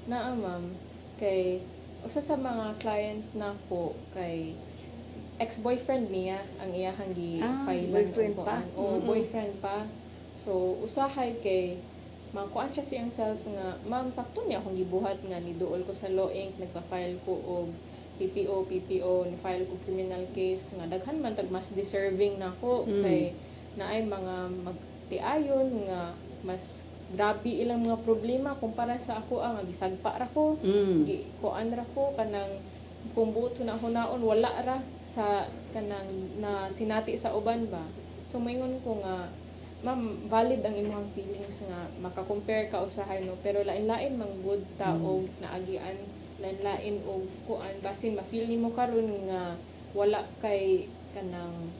Naa ma'am, kay usa sa mga client na po kay ex-boyfriend niya ang iyahang gi-file boyfriend pa? Boyfriend pa. So usahay kay makuan siya siyang self nga ma'am sakto niya akong gibuhat nga ni duol ko sa law inc nagpa-file ko og PPO ni-file ko criminal case nga daghan man tag mas deserving nako kay naay mga magtiayon nga mas grabe ilang mga problema kumpara sa ako nga gisagpa ra ko kuan ra ko kanang kung buto na hunaon wala ra sa kanang na sinati sa uban ba so moingon ko nga ma'am valid ang imong feelings nga maka-compare ka usahay no pero lain-lain mang good ta og naagian lain-lain og kuan basin ma-feel nimo karon nga wala kay kanang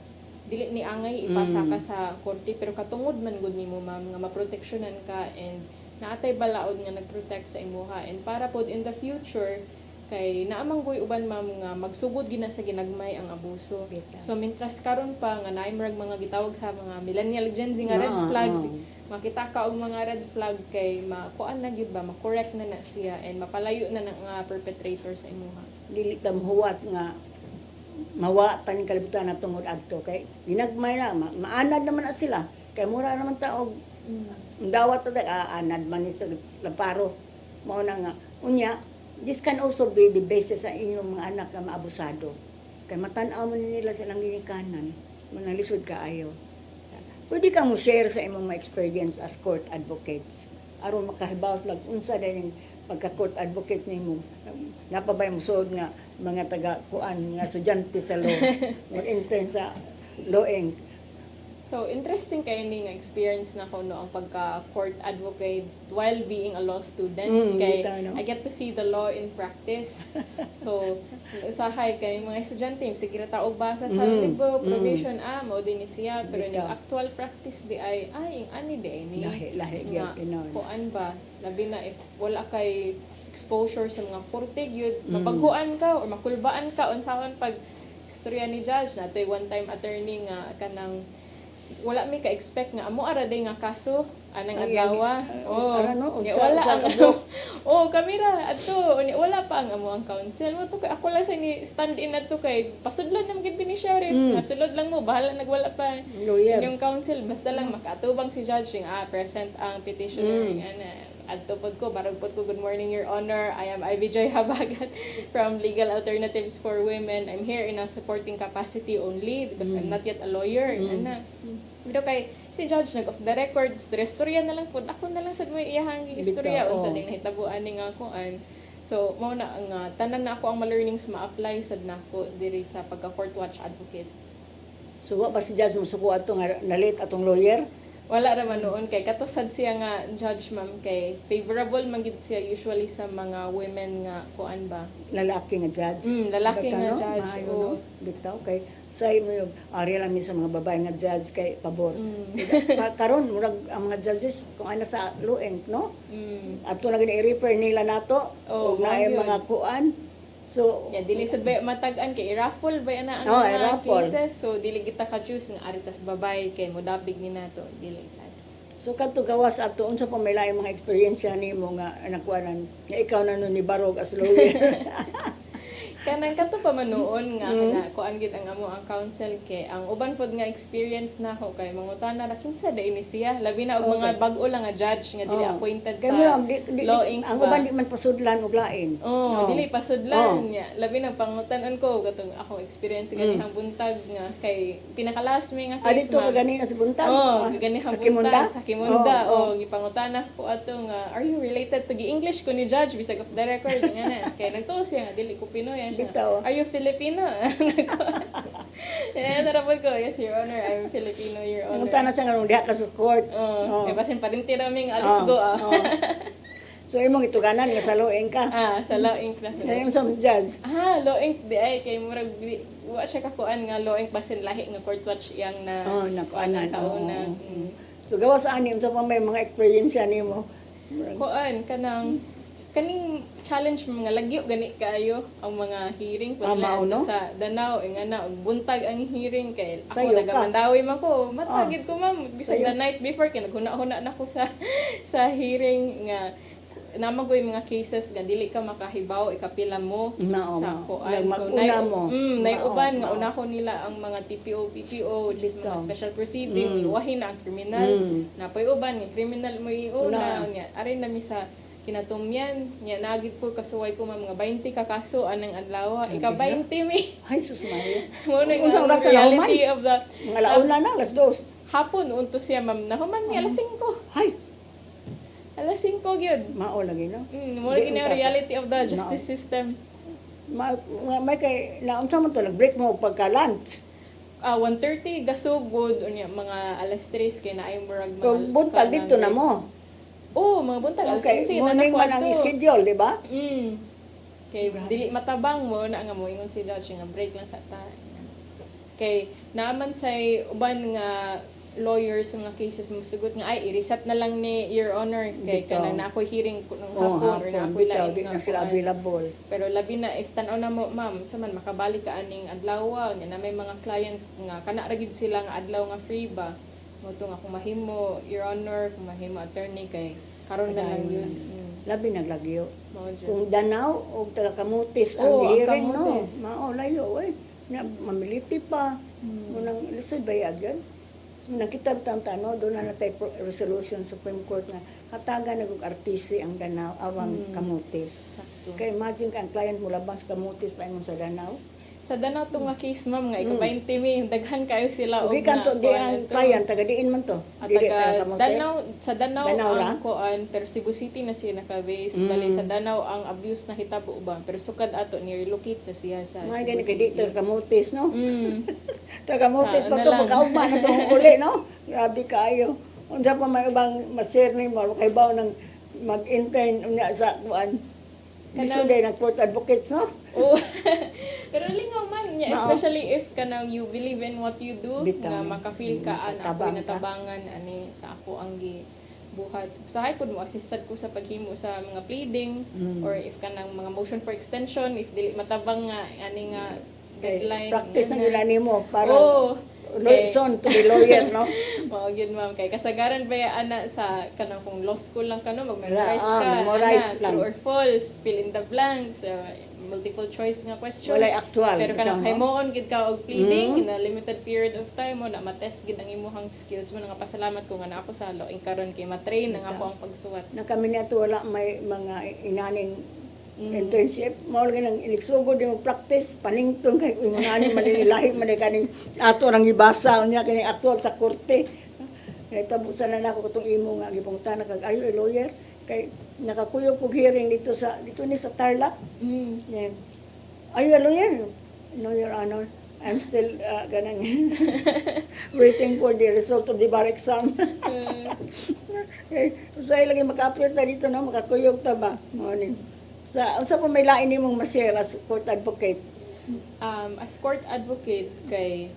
dili ni angay ipasa ka sa korte pero katungod man gud nimo ma'am nga maproteksyonan ka and naatay balaod nga nagprotect sa imuha and para pod in the future kay naamang goy uban ma'am nga magsugod gina sa ginagmay ang abuso. So mintras karon pa nga naay mga gitawag sa mga millennial Gen Z nga red flag makita ka og mga red flag kay makuan na gyud ba ma-correct na siya and mapalayo na nga perpetrator sa imuha. Dili ta huwat nga mawa taning kalibutan na tungod adto kay ginagmay na maanad naman na sila kay mura naman ta og dawat ta anad man sa laparo mao na nga unya. This can also be the basis sa inyong mga anak na maabusado. Kaya matanaw mo nila silang ginikanan. Manalisod ka ayaw. Pwede kang mo share sa imong mga experience as court advocates. Aron makahibaw lang unsa din pagka-court advocates nimo. Napabay mo sod nga mga taga-kuan nga estudyante sa law. Mag-intern sa Loeng. So, interesting kayo ni nga experience na ko no ang pagka-court advocate while being a law student. Kay bitaw, no? I get to see the law in practice. So, usahay kay mga estudyante, sige ra ta og basa sa libro, probation, mao din ni siya. Pero Bitaw. yung actual practice di ay, yung ani di ay ni. Lahi, Nga, gyud, Pinoy. kuan ba, labi na if wala kay exposure sa mga korte gyud, mapaghuan ka or makulbaan ka unsaon pag istorya ni judge natoy one time attorney nga kanang wala mi ka-expect nga amo ara day nga kaso anang adlaw. ara, no? Nya Sa- wala sa ang kabuk. kamera adto nya wala pa ang amo ang counsel mo to kay ako lang sa ni stand in adto kay pasudlon na magid ni sheriff nasulod lang mo bahala nagwala pa Lawyer. yung counsel basta lang makatubang si judge nga present ang petitioner ana adto pod ko barog pod ko good morning your honor I am Ivy Joy Habagat from Legal Alternatives for Women. I'm here in a supporting capacity only because I'm not yet a lawyer ana pero kay si judge nag off the record storya na lang pod ako na lang sad mo iyahang istorya Bitaw, unsa oo. ding nahitabuan ni nga kuan. So mao na ang tanan na ako ang ma-learnings ma-apply sad nako diri sa pagka court watch advocate. So, wa ba si judge mo suko ato nga nalit atong lawyer? Wala raman noon kay katusad siya nga judge ma'am kay favorable man gid siya usually sa mga women nga kuan ba. Lalaki nga judge. Lalaki Bata, nga no? judge. Maayo, Oo. no? Bitaw kay say mo yung ari lang mi sa mga babae nga judge kay pabor. Karon murag ang mga judges kung ano sa lueng, no? Ato na gini i-refer nila nato Oo, ug naay yun. mga kuan. So, Ya dili sad ba matag-an kay i-raffle ba na ang Oo, mga i-raffle. cases so dili kita ka choose nga ari tas babae kay modapig ni nato dili sad. so kadto gawas ato unsa pa may laing mga eksperyensya nimo nga nakuanan nga ikaw na nun ni barog as lawyer. Kanang kato pa man noon nga kana kuan gid ang amo ang counsel kay ang uban pod nga experience nako kay mangutana ra kinsa da ini siya labi na og mga bag-o lang nga judge nga dili Oo. appointed Kaya sa mo, law inc ang ba. uban di man pasudlan og lain. Oh, dili pasudlan Oo. niya. Labi nang pangutanan ko katong akong experience ganihang buntag nga kay pinakalas mi nga case Dito ka ganina sa buntag. Oh, Ah, ganihang sa Kimunda? buntag sa Kimunda. Oo, Oh, gipangutana ko ato nga are you related to English ko ni judge bisag of the record nga na. Kay nagtuo siya nga dili ko Pinoy siya. Bitaw. Are you Filipino? Eh, narapod ko, yes, Your Honor, I'm Filipino, Your Honor. Pumunta na siya nga nung diha ka sa court. Oh, eh, basin pa rin tiraming alis Oo, go, oo. So, imong ituganan nga sa loeng ka. sa Law Inc. na. Ngayon sa judge. Law Inc. di ay, kay murag, wa siya kakuan nga Law Inc. basin lahi nga court watch iyang na, nakuanan. sa oo. una. So, gawa sa anim, sa pa may mga eksperyensya nimo. Kuan, kaning challenge mga lagyo gani kaayo ang mga hearing Mao, no? sa Danao nga na buntag ang hearing kay ako Sayo ka. nagamandawi man ko matagid ko ma'am bisag Sayo. the night before kay naghuna-huna na ko sa hearing nga namagoy mga cases nga dili ka makahibaw ikapila mo Mao, sa mao. kuan Mag-una mo. uban nga Mao. unahon nila ang mga TPO PPO which is mga Bitaw. special proceeding luwahin na ang kriminal napoy uban nga criminal mo iuna nya aray nami sa kinatumyan nya nagid ko kasuway ko mga 20 ka kaso anang adlaw ika 20 mi Ay, sus Maria. mo na Unsang nga oras sa reality of the Mga launa na, alas 2. hapon unto siya ma'am nahuman mi alas 5 Ay, alas 5 gyud mao lagi, no? mo Di, gina unta. reality of the justice system May kay, naunsa man to, nag-break mo pagka-lunch. 1:30 gasugod unya mga alas 3 kay naay murag Kung buntag dito na mo. mga buntag alas Okay, 11 na morning man ang nakwadto. schedule, di ba? Kay dili matabang mo na nga mo ingon si judge nga break lang sa ta. Kay naaman say uban nga lawyers sa mga cases mo sugot nga ay i-reset na lang ni Your Honor kay Bitaw. kanang na ako'y hearing ko ng Oo, hapon or na ako'y bitaw, lain di nga na sila kuan. available. Pero labi na if tan-aw na mo ma'am sa man makabalik ka aning adlaw nya na may mga client nga kana ra gid sila nga adlaw nga free ba mo to nga kung mahimo Your Honor kung mahimo attorney kay karon na lang yun. Labi naglagyo. Mao dyan. Kung Danau o taga Kamutis ang Oo, ang hearing, no? Kamutis. Mao, layo, eh. Mamiliti pa. Munang ilisod bayag yan. Munang kita no? Doon na natay resolution Supreme Court nga hataga nag-artisi ang Danau, awang Kamutis. Sakto. Kaya imagine ka, ang client mo labang sa Kamutis, paingon sa Danau. Sa danaw to nga case ma'am nga ika 20 mi daghan kayo sila Ugi kan to di ang client taga diin man to. at Dili taga Camotes. Danau sa Danau Danau ra? ang kuan pero Cebu City na siya naka-base bali sa Danau ang abuse na hitabo ba pero sukad ato ni relocate na siya sa Mga Cebu gani kay City. di taga Camotes no. Taga Camotes Sa pa ano to lang. pagkaugma na to uli no. Grabe kaayo. Unsa pa may ubang maser ni mo kay baw nang mag-intern unya sa kuan. Kanang- Kanang nag-court advocates no. Oo. Pero lingaw man niya, Mao. especially if kanang you believe in what you do, Bitaw. nga maka-feel ka ana ako Tabang ka. natabangan ani sa ako ang buhat. Usahay pod mo assisted ko sa paghimo sa mga pleading or if kanang mga motion for extension if dili matabang nga ani nga deadline. Practice na nga nila nimo para Oo. son to be lawyer no. Mao gyud ma'am kay kasagaran ba ya ana sa kanang kung law school lang kano mag-memorize Ah, ka memorize ana, lang. true or false, fill in the blanks, multiple choice nga question. Walay actual. Pero kanang Bitaw, no? himuon gid ka og pleading in a limited period of time mo na matest gid ang imong skills mo nga pasalamat ko nga naa ako sa law karon kay matrain ang ako ang pagsuwat. Na kami nato wala may mga inaning internship mao lang nang inigsugod yung practice panington kay inani manililahi man kaning ato nang gibasa unya kini aktual sa korte kay tabusan na nako katong imo nga gipungtan kag ayo lawyer kay nakakuyog og hearing dito ni sa Tarlac. Yan. Are you a lawyer? No, Your Honor. I'm still ganang waiting for the result of the bar exam. Usay lagi maka-apply ta dito no, makakuyog ta ba? Morning. Sa pa may lain nimong ma-share as court advocate. As court advocate kay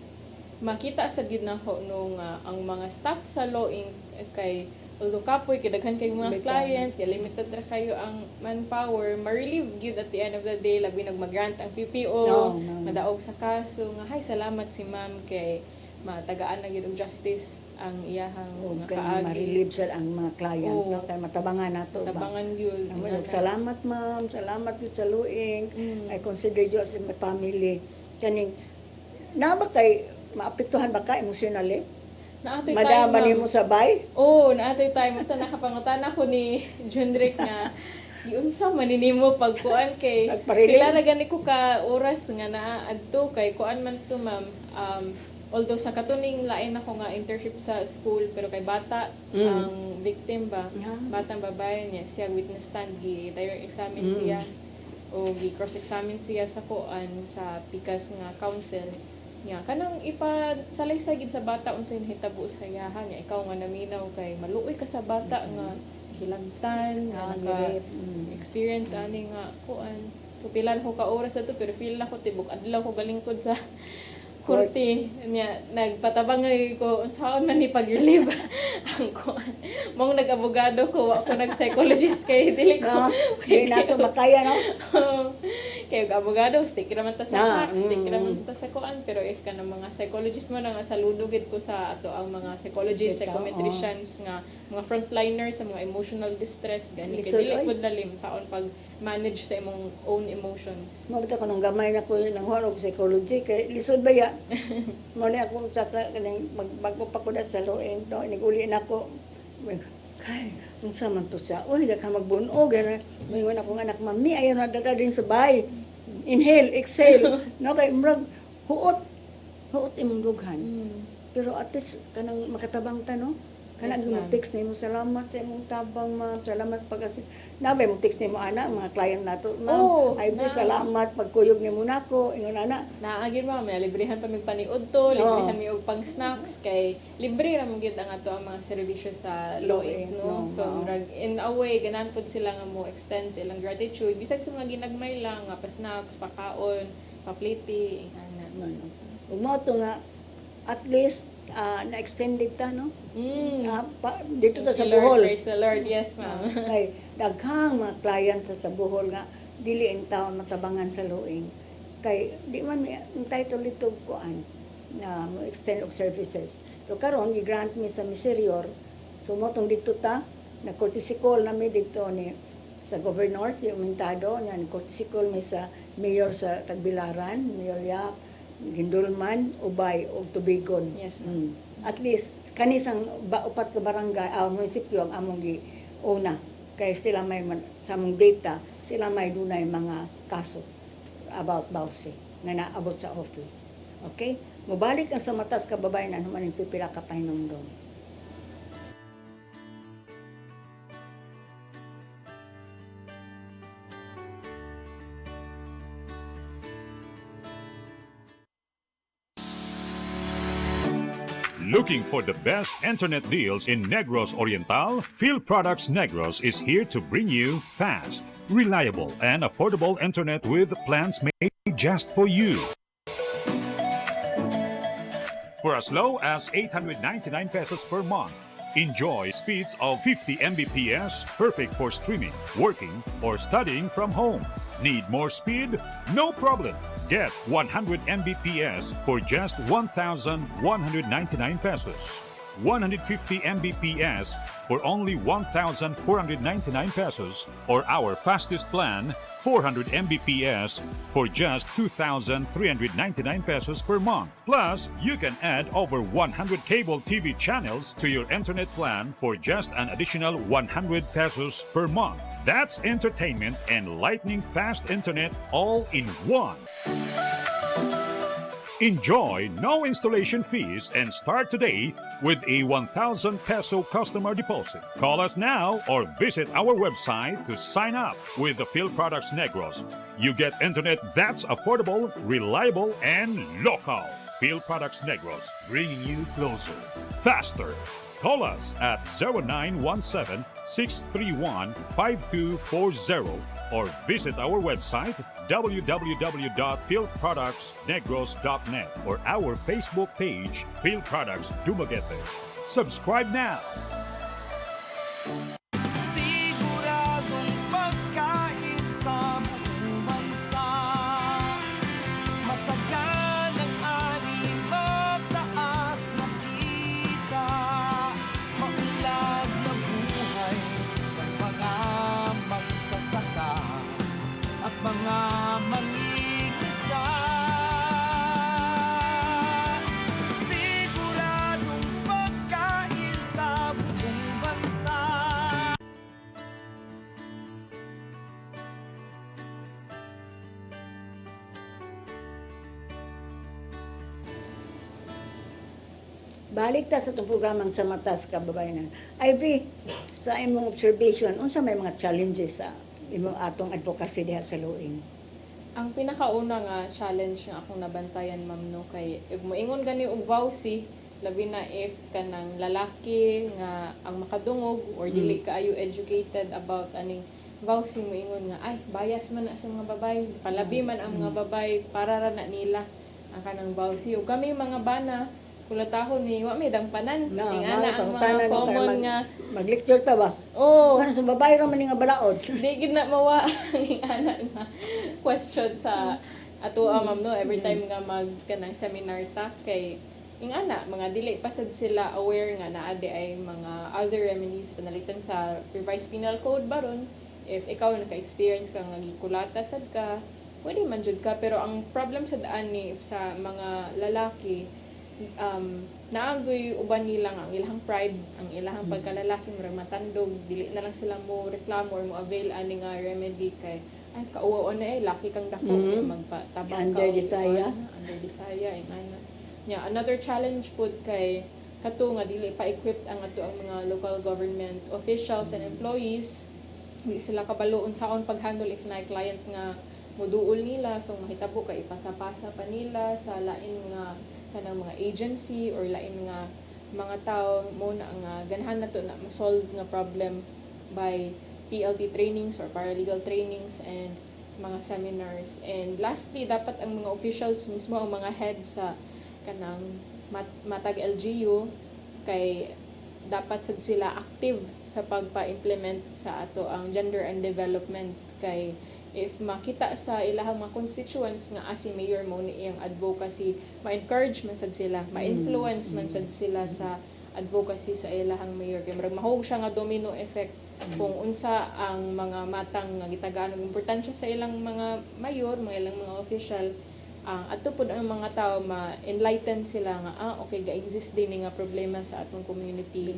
makita sa gid nako nung ang mga staff sa law kay although kapoy kay daghan kay mga client, limited ra kayo ang manpower, ma-relieve gyud at the end of the day labi nag-grant ang PPO, madaog sa kaso nga hay salamat si ma'am kay matagaan na gyud og justice ang iyahang mga Kay kaagi. ma-relieve sa ang mga client Oo. no, kay matabangan nato ba. Tabangan gyud. Salamat ma'am, salamat yun sa luing. I consider you as my family. Kaning na ba kay maapektuhan ba ka emotionally? Naatoy Madama time, nimo sa bay? Oo, naatoy time. Ito nakapangutan ako ni Jundrick nga giunsa man nimo pagkuan kay Nagpariling? pila ra gani ko ka oras nga naadto kay kuan man to ma'am. Although sa katuning lain ako nga internship sa school pero kay bata ang victim ba, batang babae niya siya witness stand gi tayo examine siya o gi cross examine siya sa kuan sa pikas nga counsel niya kanang ipasalaysay gid sa bata unsay nahitabo sa iyahan niya ikaw nga naminaw kay maluoy ka sa bata nga hilabtan nga naka experience ani nga kuan so pila na ko ka oras ato pero feel na ko tibok adlaw ko galingkod sa korte niya nagpatabang ko unsaon man ni pag-relieve ang kuan mong nag-abogado ko ako nag-psychologist kay dili ko Di nato makaya no. kay abogado stick raman ta sa facts stick raman ta sa kuan pero if ka ng mga psychologist mo na nga saludo gid ko sa ato ang mga psychologists psychometricians nga mga frontliners sa mga emotional distress gani kay dili pud lalim saon pag manage sa imong own emotions. Mabita ko nung gamay na ko ng horog psychology kay lisod ba ya? Mo ni ako sa kanang magpapakuda sa loeng no iniguli na ko. Kay unsa man to siya? Uy, ka magbunog gani. Moingon akong anak mami ayo na dada din sa bay. Inhale, exhale. No kay murag huot. Huot imong dughan. Pero at least kanang makatabang ta no. Kanang mag-text nimo salamat sa imong tabang ma'am. Salamat pag-asi. Nabay mo text nimo ana mga client nato. Ma'am, ay salamat pagkuyog nimo nako. Ingon ana. Naagin ma'am, librehan pa mig paniud to, librehan mi og pang snacks kay libre ra mo gyud ang ato ang mga serbisyo sa Loic no. So murag in a way ganan pud sila nga mo extend sa ilang gratitude bisag sa mga ginagmay lang nga pa snacks, pakaon, papliti, ana. Ug mo to nga at least na-extended ta no. Dito ta sa Bohol. Praise the Lord, yes ma'am. Kay daghang mga client sa Bohol nga dili in taon matabangan sa luing. Kay di man may entitled ito kuan na mo extend og services. So karon gi-grant mi sa Miserior. So mo tong dito ta na courtesy call na mi dito ni sa governor si Umentado nga courtesy call mi sa mayor sa Tagbilaran, Mayor Yap, Gindulman, Ubay o Tubigon. Yes. At least kanisang upat ka barangay munisipyo ang among giuna kay sila may sa among data sila may dunay mga kaso about Bausi. nga naabot sa office. Okay? Mubalik ang sa matas kababayan ano man yung pipila ka pahinumdom. Looking for the best internet deals in Negros Oriental? Field Products Negros is here to bring you fast, reliable, and affordable internet with plans made just for you. For as low as 899 pesos per month, enjoy speeds of 50 Mbps, perfect for streaming, working, or studying from home. Need more speed? No problem. Get 100 Mbps for just 1,199 pesos. 150 Mbps for only 1,499 pesos, or our fastest plan, 400 Mbps for just 2,399 pesos per month. Plus, you can add over 100 cable TV channels to your internet plan for just an additional 100 pesos per month. That's entertainment and lightning fast internet all in one. Enjoy no installation fees and start today with a 1,000 peso customer deposit. Call us now or visit our website to sign up with the Field Products Negros. You get internet that's affordable, reliable, and local. Field Products Negros, bringing you closer, faster. Call us at 0917-631-5240 or visit our website www.fieldproductsnegros.net or our Facebook page, Field Products Dumaguete. Subscribe now. Siguradong pagkain sa buong bansa. Masaganang ani, mataas na kita. Maunlad na buhay ng mga magsasaka at mga mangingisda. Siguradong pagkain sa buong bansa. Balik ta sa itong programang sa matas kababayan. Ivy, sa imong observation, unsa may mga challenges sa imong atong advocacy diha sa Luing? Ang pinakauna nga challenge nga akong nabantayan, ma'am, no, kay ug moingon gani og vowsy, labi na if kanang lalaki nga ang makadungog or dili kaayo educated about aning vowsy, moingon nga ay bias man na sa mga babay, palabi man ang mga babay para ra na nila ang kanang vowsy. Ug kami mga bana kulatahon ni wa may dangpanan No, ning ana ang mga common nga mag-lecture ta ba? oh Ano sa babae ra man nga balaod. di gid na mawa ang ana nga question sa ato ma'am, no, every time nga mag kanang seminar ta kay ing ana mga dili pa sad sila aware nga naa di ay mga other remedies panalitan sa revised penal code baron if ikaw naka-experience ka nga gikulata sad ka pwede man jud ka, pero ang problem sa daan ni sa mga lalaki naagoy uban nila nga ang ilahang pride, ang ilahang pagkalalaki murag matandog, dili na lang sila mo reklamo or mo avail ani nga remedy kay ay kauwaon na laki kang dako magpatabang ka Under Desaya. under Desaya ing ana nya. Another challenge pud kay kato nga dili pa equipped ang ato ang mga local government officials and employees, di sila kabalo unsaon pag-handle if na client nga moduol nila, so mahitabo kay ipasa-pasa pa nila sa lain nga kanang mga agency or lain nga mga tao mo na nga ganahan nato na ma-solve nga problem by PLT trainings or paralegal trainings and mga seminars. And lastly, dapat ang mga officials mismo, ang mga head sa kanang matag LGU, kay dapat sad sila active sa pagpa-implement sa ato ang gender and development. Kay if makita sa ilahang mga constituents nga si mayor mo ni iyang advocacy, ma-encourage man sad sila, ma-influence man sad sila sa advocacy sa ilahang mayor. Kaya marag mahog siya nga domino effect kung unsa ang mga matang nga gitagaan og importansya sa ilang mga mayor, mga ilang mga official, adto pud ang mga tao ma-enlighten sila nga okay, ga-exist din nga problema sa atong community.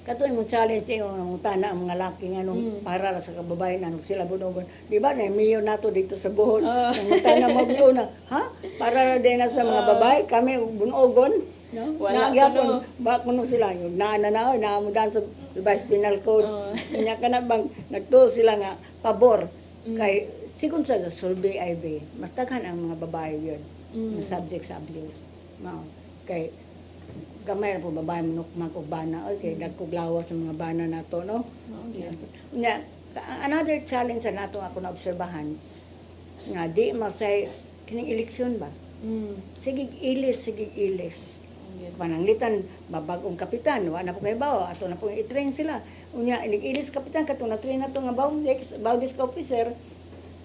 Kato yung challenge yung tana ang mga laki nga nung para sa kababayan nung sila bunogon. Di ba na mayor nato dito sa Bohol. Nung tana mo na, ha? Para din na sa mga babae kami bunogon. No? Wala Nagyapon, ba kuno sila yung naamudan sa Vice Penal Code. Nya kana bang nagtuo sila nga pabor kay sigon sa sulbi IB. Mas daghan ang mga babae yun. Na subject sa abuse. Mao. Kay gamay na po babae manukmak og bana okay dagkog lawas sa mga bana nato no. Yes. Nya another challenge sa nato ako na obserbahan nga di masay kining eleksyon ba. Sige ilis. Pananglitan babagong kapitan wa na po kay bawo ato na po i-train sila. Unya ilig-ilis kapitan kato na train nato nga bawdisk officer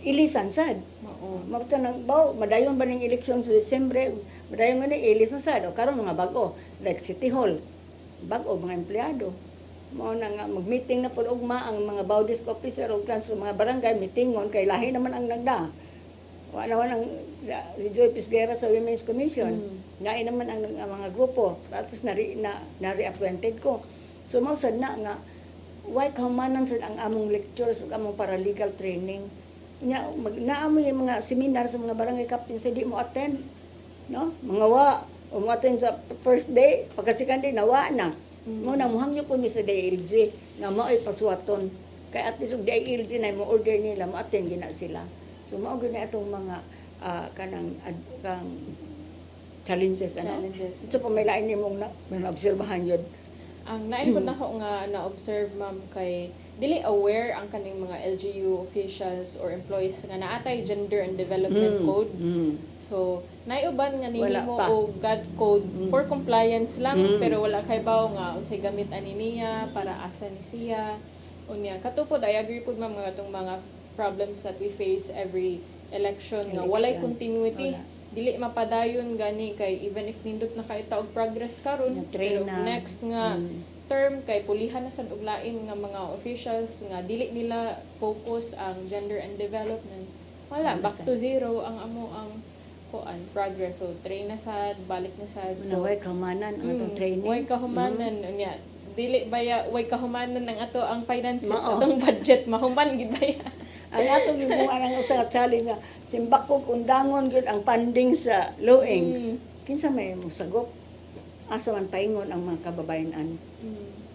ilisan sad. Oo. Mabto nang baw madayon ba ning eleksyon sa Disyembre madayon nga ilis na sad o karon mga bag-o like City Hall bag-o mga empleyado mao na nga mag-meeting na pud ugma ang mga bawdisk officer ug kan sa mga barangay meetingon kay lahi naman ang nagda. Wa naman ang si Joy Pisguera sa Women's Commission. Lahi naman ang mga grupo. Tapos na-reappointed ko. So mao sad na nga why kahumanan sad ang among lectures ug among paralegal training. Nya naamoy mga seminar sa mga barangay captains sa di mo attend. No? Mga wa o mo attend sa first day, pagka second day nawa na. Mo na muhangyo po mi sa DILG nga mao ay paswaton. Kay at least og DILG na mo order nila mo attend gina sila. So mao gyud na atong mga kanang kang challenges ano. So pa may lain nimong na obserbahan yun. Ang nain ko nako nga na-observe ma'am kay dili aware ang kaning mga LGU officials or employees nga naatay gender and development code. So naiuban nga nihimo og God code for compliance lang pero wala kay bawo nga unsay gamit ani niya para asa ni siya. Unya katupod I agree pud ma'am nga atong mga problems that we face every election nga walay continuity. Dili mapadayon gani kay even if nindot na kay taog progress karon pero next nga term kay pulihan na sad og lain nga mga officials nga dili nila focus ang gender and development. Wala back to zero ang amo ang kuan progress so train na sad balik na sad so way kahumanan ang atong training way kahumanan unya dili baya way kahumanan ng ato ang finances atong budget mahuman gid baya ang atong gibuan ang usa ka challenge nga simbakog undangon gyud ang funding sa luing kinsa may musagop asa man paingon ang mga kababayan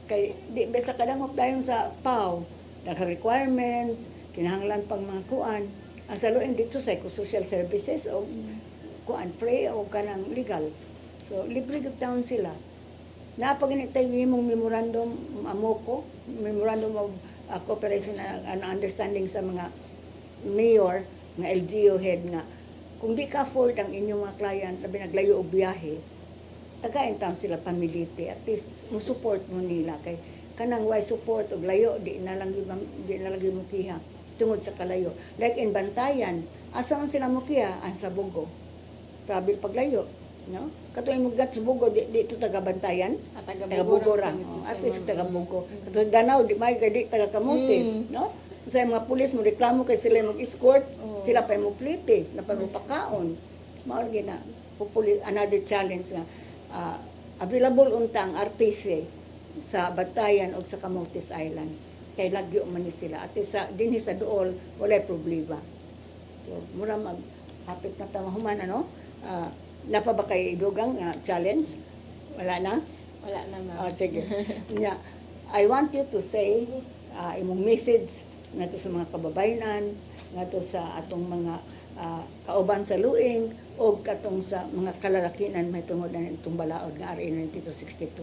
kay di besa kadangop dayon sa PAW dagha requirements kinahanglan pang mga kuan ang sa luing dito sa social services o kuan free o kanang legal so libre gyud taon sila napaginitay imong memorandum amoko memorandum of cooperation and understanding sa mga mayor nga LGU head nga kung di ka afford ang inyong mga client labi naglayo og biyahe tagain taon sila pamiliti at least mo support mo nila kay kanang why support og layo di na lang mo kiha tungod sa kalayo like in Bantayan asa man sila mo kiha ang sa Bugo travel paglayo no katuy mo gat sa Bugo di to taga Bantayan taga Bugo ra at least taga Bugo katuy Danau di may di taga Camotes no sa mga pulis mo reklamo kay sila mag-escort sila pa mo plite na pa mo pakaon mao gina another challenge nga available unta ang RTC sa Bantayan o sa Camotes Island kay lagyo man ni sila at sa dinhi sa duol wala problema so mura mag hapit na tamahuman ano napa ba kay dugang challenge wala na ma'am sige yeah I want you to say imong message ngadto sa mga kababayanan ngadto sa atong mga kauban sa luing o katong sa mga kalalakinan may tungod na itong balaod nga RA 9262.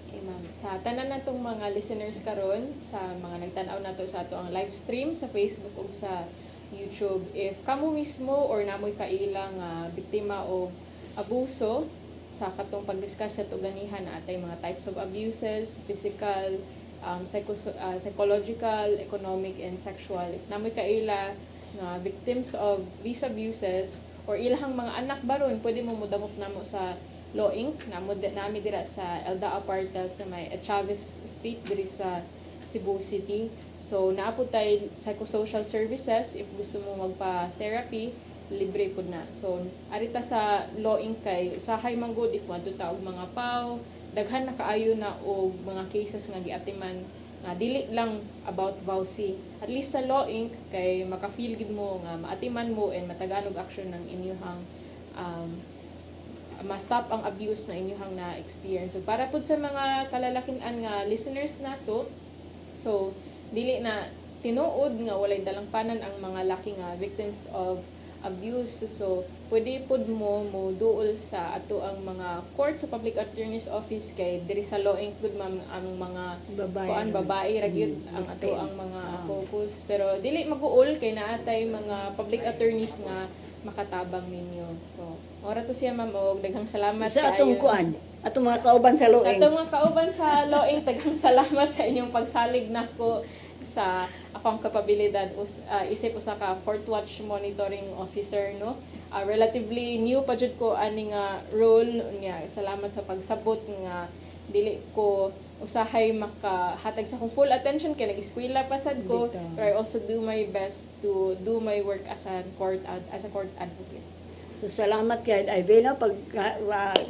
Okay ma'am. Sa tanan natong mga listeners karon sa mga nagtan-aw nato sa ato ang live stream sa Facebook ug sa YouTube if kamo mismo or namoy kailang biktima o abuso sa katong pag-discuss sa tuganihan atay mga types of abuses, physical, psychological, economic, and sexual. If namoy kaila nga victims of these abuses or ilahang mga anak baron, pwede mo mudangop namo sa Law Inc. Nami dira sa Elda Aparta sa may Chavez Street diri sa Cebu City. So naapod tay psychosocial services if gusto mo magpa-therapy, libre pud na. So arita sa Law Inc. kay usahay man gud if want to taog mga PAW, daghan na kaayo na og mga cases nga giatiman nga dili lang about vowsy. At least sa Law Inc. kay maka-feel gid mo nga maatiman mo and matagaan og action ng inyong ma-stop ang abuse na inyong na experience. So para pud sa mga kalalakian nga listeners nato, so dili na tinuod nga walay dalangpanan ang mga laki nga victims of abuse. So pwede pud mo duol sa ato ang mga court sa Public Attorney's Office kay diri sa Law Inc. Good ma'am ang mga babae ra gyud ang ato ang mga focus. Pero dili mag-uol kay naatay mga public attorneys nga makatabang ninyo. So ora to siya ma'am og daghang salamat Sa atong kuan, atong mga kauban sa Law Inc. Atong mga kauban sa Law Inc. daghang salamat sa inyong pagsalig nako sa akong kapabilidad isip usa ka court watch monitoring officer, no. Relatively new pa jud ko ani nga role nga. Salamat sa pagsabot nga dili ko usahay makahatag sa akong full attention kay nag-eskwela pa sad ko, but I also do my best to do my work as a court advocate. So salamat kay Ivana pag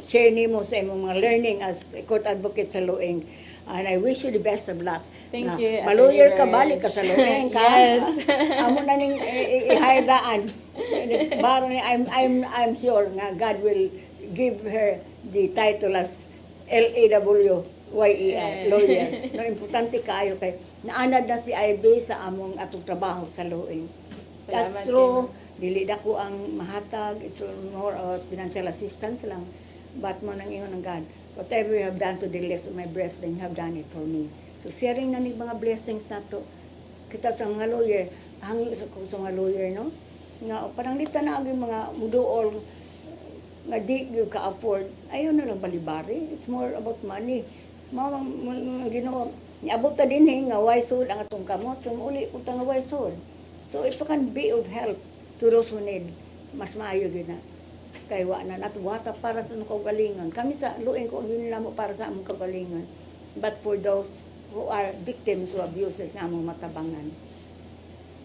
share nimo sa imong mga learning as a court advocate sa Law Inc. And I wish you the best of luck. Thank you. Malawyer ka, balik ka sa Law Inc. Yes. Amo na ning ihayadaan. Baro ni I'm sure nga God will give her the title as LAWYER, lawyer. No, importante kaayo kay naanad na si Ivy sa among atong trabaho sa Law Inc. That's true. Dili dako ang mahatag. It's more of financial assistance lang. But mo nang ingon ng God. Whatever you have done to the less of my breath, then you have done it for me. So sharing na ni mga blessings na to. Kita sa mga lawyer, hangin sa mga lawyer, no? Nga, parang lita na ang mga muduol nga di you ka-afford. Ayaw na lang balibari. It's more about money. Mga Ginoo, niabot ta din nga waysod ang atong kamot. So, uli po nga waysod. So it can be of help to those who need. Mas maayo yun na. Kay wa na natuwata para sa among kaugalingon. Kami sa Law Inc. ko yun mo para sa among kaugalingon. But for those who are victims of abuses na among matabangan.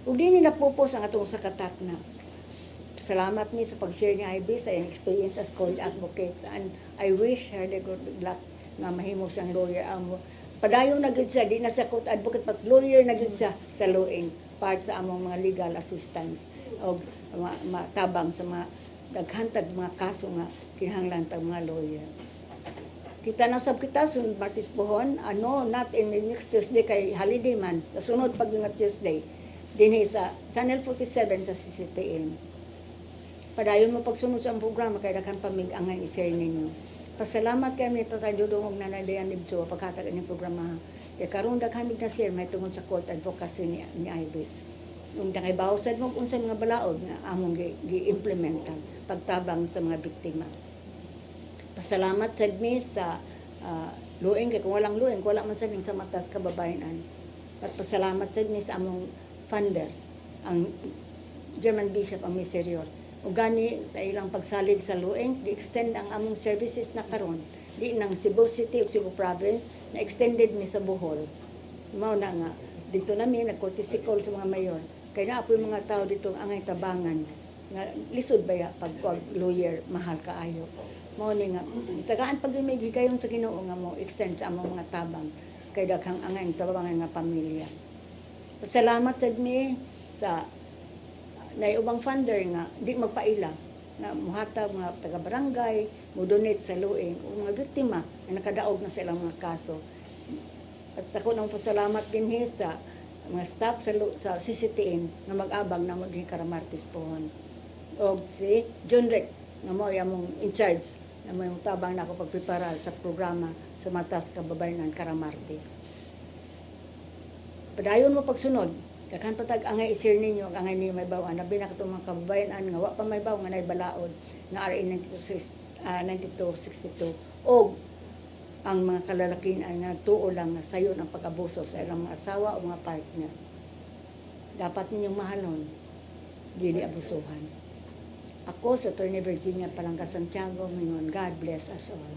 Ug dinhi napupos ang atong sakatak na. Salamat ni sa pag-share ni Ivy sa iyang experience as court advocates, and I wish her the good luck nga mahimo siyang lawyer. Padayon na gid siya, di na siya court advocate, but lawyer na gid siya sa Law Inc. Part sa among mga legal assistance o matabang sa mga daghantag mga kaso nga kinahanglan tag mga lawyer. Kita na sab kita sunod Martes pohon, not in the next Tuesday kay holiday man. Sunod pag yung Tuesday dinhi sa Channel 47 sa CCTN. Padayon mo pagsunod sa ang programa kay daghang pamig-angay i-share ninyo. Pasalamat kay mi Tatay Dudong ug Nanay Dayan Libjo paghatag ini programa. Kay karon daghang mig na share may tungod sa court advocacy ni Ivy. Nung dangay bawsad mo unsa mga balaod nga among gi-implementan pagtabang sa mga biktima. Pasalamat sad mi sa Law Inc. Kay kung walang Law Inc. wala man sad sa matas kababayenan. At pasalamat sad mi sa among funder, ang German Bishop ang Miserior. Ug gani sa ilang pagsalig sa Law Inc. gi-extend ang among services na karon di nang Cebu City ug Cebu Province na extended mi sa Bohol. Mao na nga dito namin nagkortisikol sa mga mayor. Kaya na po yung mga tao dito ang angay tabangan nga lisod ba ya pag lawyer mahal kaayo. Mao ni nga tagaan pag may gigayon sa Ginoo nga mo extend sa among mga tabang kay daghang angay tabangan nga pamilya. Pasalamat sad mi sa ubang funder nga di magpaila nga muhatag mga taga-barangay, mo-donate sa Law Inc. o mga biktima na nakadaog na sa ilang mga kaso. At ako nang pasalamat din sa mga staff sa CCTN na mag-abang na mo din Karamartes pohon. O si John Rick na mo yung in charge na mo yung tabang na ako pagprepara sa programa sa Matas Kababayanan Karamartes. Padayon mo pagsunod, Daghan patag angay isir ninyo, ang angay ninyo may bawa. Nabi na katong mga kababayan, nga wa pa may bawa, nga naibalaod, na RA 9262. O ang mga kalalakin ay nagtuo lang na sayo ng pag-abuso sa ilang mga asawa o mga partner. Dapat ninyong mahalon, dili abusuhan. Ako sa Attorney Virginia Palangka Santiago, mingon, God bless us all.